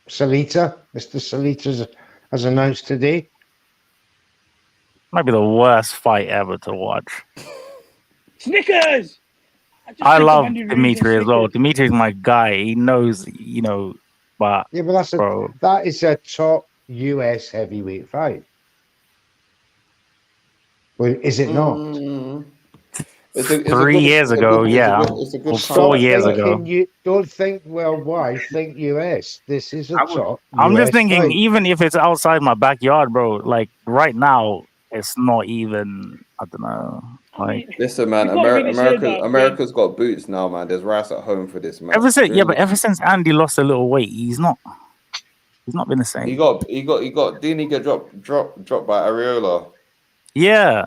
Salita, Mr. Salita has announced today. Might be the worst fight ever to watch. Snickers! I love Dimitri as well. Dimitri's my guy. He knows, you know, but yeah, but that is a top US heavyweight fight. Well, is it not? 3 years ago, yeah. Or 4 years ago. Don't think worldwide, think US. This is a top. I'm US just thinking, fight. even if it's outside my backyard, bro, like right now, it's not even I don't know. I mean, Listen, man, you can't really say that, America's got boots now, man. There's rice at home for this, man. Ever since Andy lost a little weight, he's not been the same. He got. Didn't he get dropped by Areola? Yeah.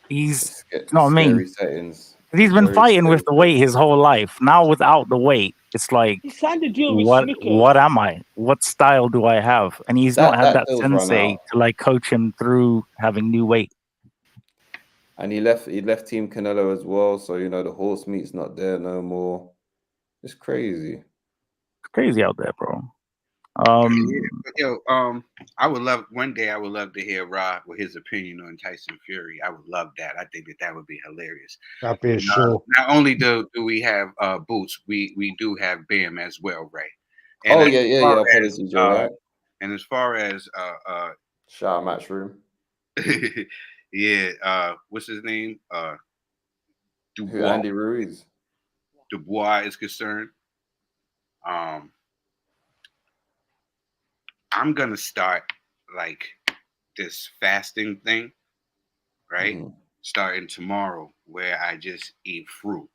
He's not I mean. Settings. He's been fighting with the weight his whole life. Now without the weight, it's like, he signed a deal with Snickers. What am I? What style do I have? And he's not had that sensei to like coach him through having new weight. And he left Team Canelo as well. So you know the horse meat's not there no more. It's crazy. It's crazy out there, bro. I would love to hear Rod with his opinion on Tyson Fury. I would love that. I think that would be hilarious. That'd be a show. Not only do we have Boots, we do have Bam as well, Ray. And Apologies, right? And as far as shout out Matchroom. What's his name? Dubois. Andy Ruiz. Dubois is concerned. I'm gonna start like this fasting thing, right? Mm-hmm. Starting tomorrow, where I just eat fruit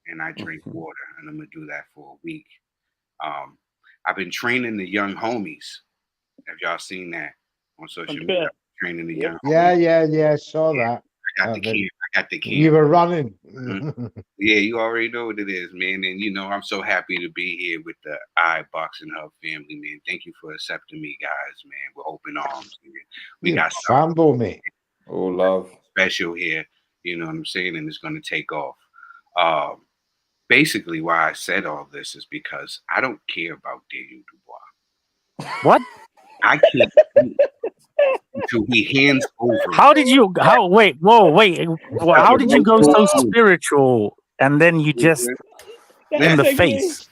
and I drink water, and I'm gonna do that for a week. I've been training the young homies. Have y'all seen that on social media? Training the young homies. Yeah. Saw that. I got the key. You were running. Mm-hmm. Yeah, you already know what it is, man. And you know, I'm so happy to be here with the iBoxingHub family, man. Thank you for accepting me, guys, man. We're open arms. Man. We got something me. Oh, love. Special here. You know what I'm saying? And it's gonna take off. Basically, why I said all this is because I don't care about Daniel Dubois. What? I can't until he hands over. How did you go so spiritual and then you just in the face?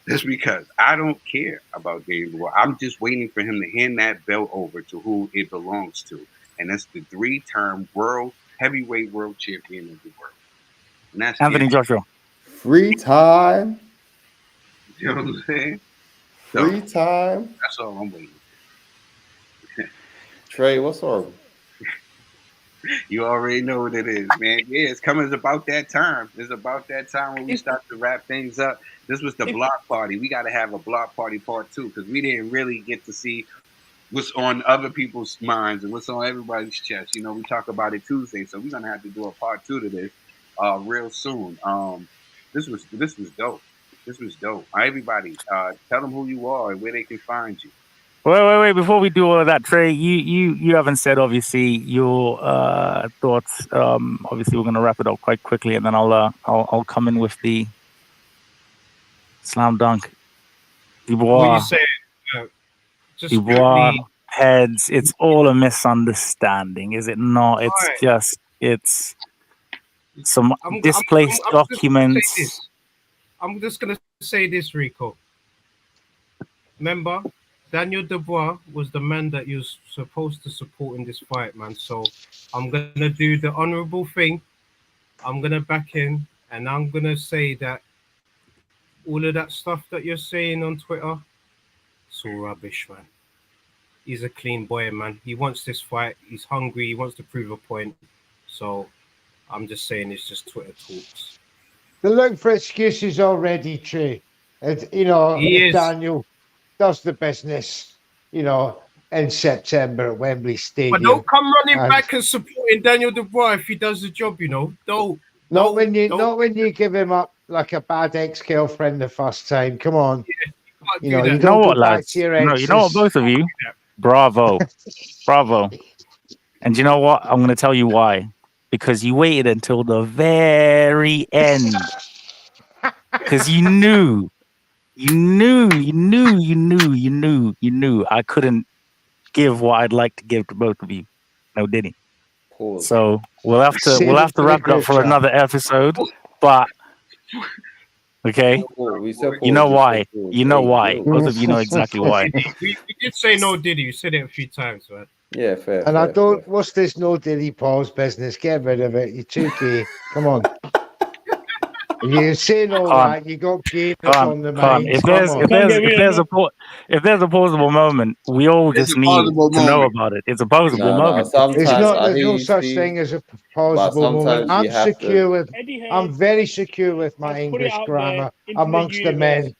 That's because I don't care about Daniel Dubois. I'm just waiting for him to hand that belt over to who it belongs to. And that's the 3-term heavyweight world champion of the world. And that's Anthony Joshua. Free time. You know what I'm saying? Free time. That's all I'm waiting for. Trey, what's up? You already know what it is, man. Yeah, it's coming. It's about that time. It's about that time when we start to wrap things up. This was the block party. We got to have a block party part 2 because we didn't really get to see what's on other people's minds and what's on everybody's chest. You know, we talk about it Tuesday, so we're gonna have to do a part 2 to this real soon. This was dope. This was dope. Everybody, tell them who you are and where they can find you. Wait! Before we do all of that, Trey, you haven't said obviously your thoughts. Obviously, we're gonna wrap it up quite quickly, and then I'll come in with the slam dunk. Dubois. What you say? Dubois heads. It's all a misunderstanding, is it not? It's some displaced documents. I'm just gonna say this, Ricco. Remember, Daniel Dubois was the man that you're supposed to support in this fight, man. So I'm going to do the honorable thing. I'm going to back him. And I'm going to say that all of that stuff that you're saying on Twitter, it's all rubbish, man. He's a clean boy, man. He wants this fight. He's hungry. He wants to prove a point. So I'm just saying it's just Twitter talks. They're looking for excuses already, Trey. And, you know, Daniel does the business, you know, in September at Wembley Stadium. But don't come running back and supporting Daniel Dubois if he does the job, you know. Not when you give him up like a bad ex-girlfriend the first time. Come on. Yeah, you know what, lads? You know what, both of you? Bravo. And you know what? I'm going to tell you why. Because you waited until the very end. Because you knew I couldn't give what I'd like to give to both of you. No, did he? Pause. So we'll have to wrap it up for another episode. But okay, you know why? You know why? Both of you know exactly why. We did say no, Diddy. You said it a few times, man. Yeah, fair. And I don't. What's this no Diddy pause business? Get rid of it. You 2K. Come on. You're saying all that. You got gamers on the mind. If Come on. there's a plausible moment, we all just need to know about it. It's a plausible moment. Sometimes It's not. I There's hear no you, such Steve, thing as a but plausible moment. sometimes you I'm have secure to. with. I'm very secure with my English grammar amongst the men.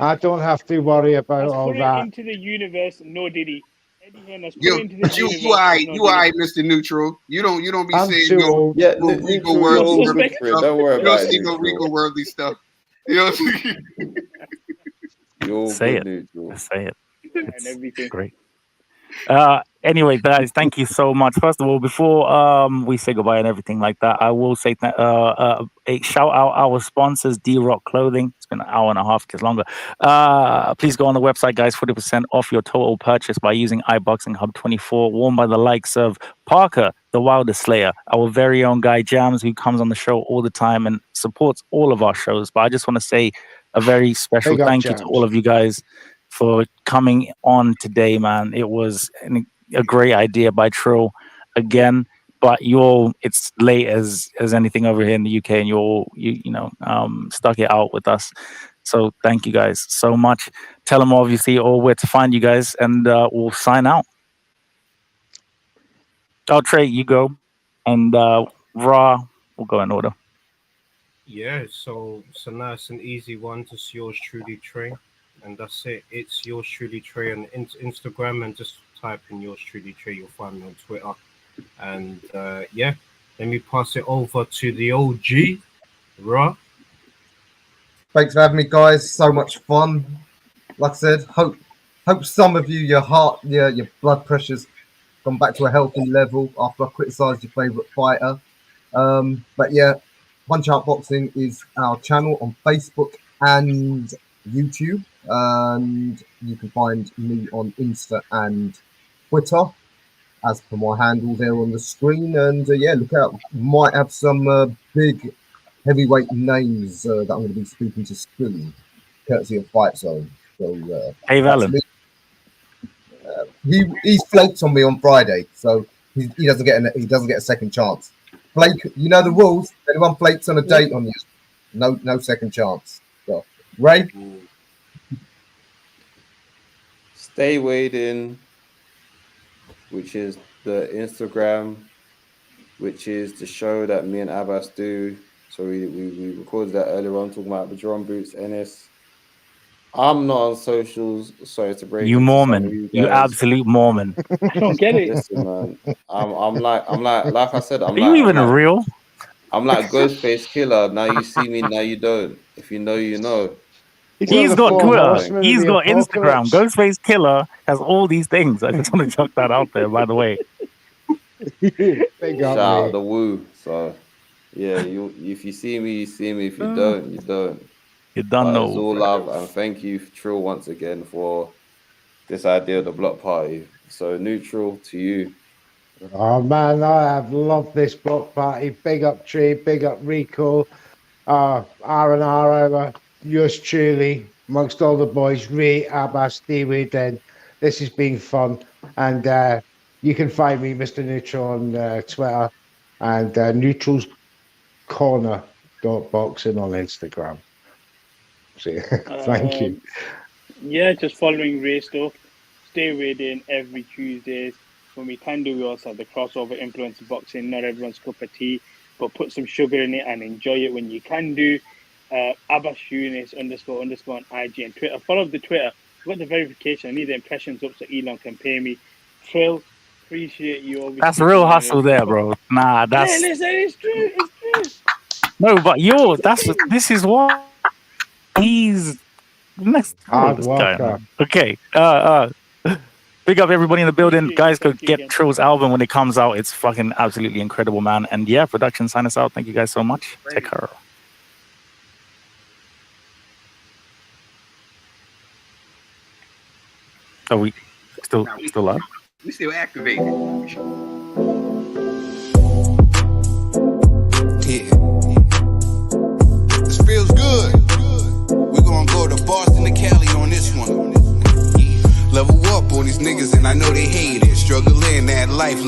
I don't have to worry about all put it that. into the universe, no Diddy. Eddie Hearn has put Yo, it into the you universe. you alright, Mr. Neutral. You don't be I'm saying too no, old. Yeah, no Rico Neutral, you're worldly all stuff. good for it. Don't worry You don't about see it, no Neutral. Rico worldly stuff. You know what I'm saying? You're all Say good, it. Neutral. Say it. and It's everything. great. Anyway, guys, thank you so much. First of all, before we say goodbye and everything like that, I will say a shout out our sponsors, D-Rock Clothing. It's been an hour and a half, gets longer. Please go on the website, guys. 40% off your total purchase by using iBoxingHub 24, worn by the likes of Parker, the Wilder Slayer, our very own guy Jams, who comes on the show all the time and supports all of our shows. But I just want to say a very special thank you to all of you guys for coming on today, man. It was a great idea by Trill again, but it's late as anything over here in the UK, and you stuck it out with us. So thank you guys so much. Tell them obviously all where to find you guys, and we'll sign out. Trey, you go, and Ra, we'll go in order. Yeah, so it's a nice and easy one. Just yours truly, Trey. And that's it. It's yours truly, Trey, on Instagram, and just type in yours truly, Trey. You'll find me on Twitter. And yeah, let me pass it over to the OG, Ra. Thanks for having me, guys. So much fun. Like I said, hope some of you, your blood pressure's gone back to a healthy level after I criticised your favourite fighter. But yeah, Punch Out Boxing is our channel on Facebook and YouTube, and you can find me on Insta and Twitter as per my handle there on the screen. And yeah, look out, might have some big heavyweight names that I'm going to be speaking to soon, courtesy of Fight Zone. So hey, Valen. He's flaked on me on Friday, so he doesn't get a second chance. Flake, you know the rules. If anyone flakes on a date on you, no second chance. So, Ray, Stay Waiting, which is the Instagram, which is the show that me and Abbas do. So we recorded that earlier on, talking about the drum boots, Ennis. I'm not on socials. Sorry to break. You Mormon, you absolute Mormon. I don't get it. Listen, man. I'm like I said. Are you even real? I'm like Ghostface Killer. Now you see me, now you don't. If you know, you know. He's got Twitter. He's got Instagram. Ghostface Killer has all these things. I just want to chuck that out there, by the way. Shout out the woo. So yeah, if you see me, you see me. If you don't, you don't. You don't know. It's all love, and thank you, Trill, once again for this idea of the block party. So Neutral, to you. Oh man, I have loved this block party. Big up Trey, big up Ricco, R&R, yours truly, amongst all the boys, Ray, Abbas, David, and this has been fun. And you can find me, Mr. Neutral, on Twitter, and neutralscorner.boxing on Instagram. So, thank you. Yeah, just following Ray stuff. Stay waiting every Tuesdays. When we can do, we also have the crossover influencer boxing. Not everyone's cup of tea, but put some sugar in it and enjoy it when you can do. Abbas Yunis __ on IG and Twitter. Follow the Twitter. I've got the verification. I need the impressions up so Elon can pay me. Trill, appreciate you. That's real hustle there, bro. Nah, that's. Hey, listen, it's true. It's true. No, but this is what he's next. Okay. Big up everybody in the building. Guys, go get Trill's album when it comes out. It's fucking absolutely incredible, man. And yeah, production, sign us out. Thank you guys so much. Take care. Are we still live? We still activated. Yeah. This feels good. We're gonna go to Boston to Cali on this one. Level up on these niggas and I know they hate it. Struggling that life.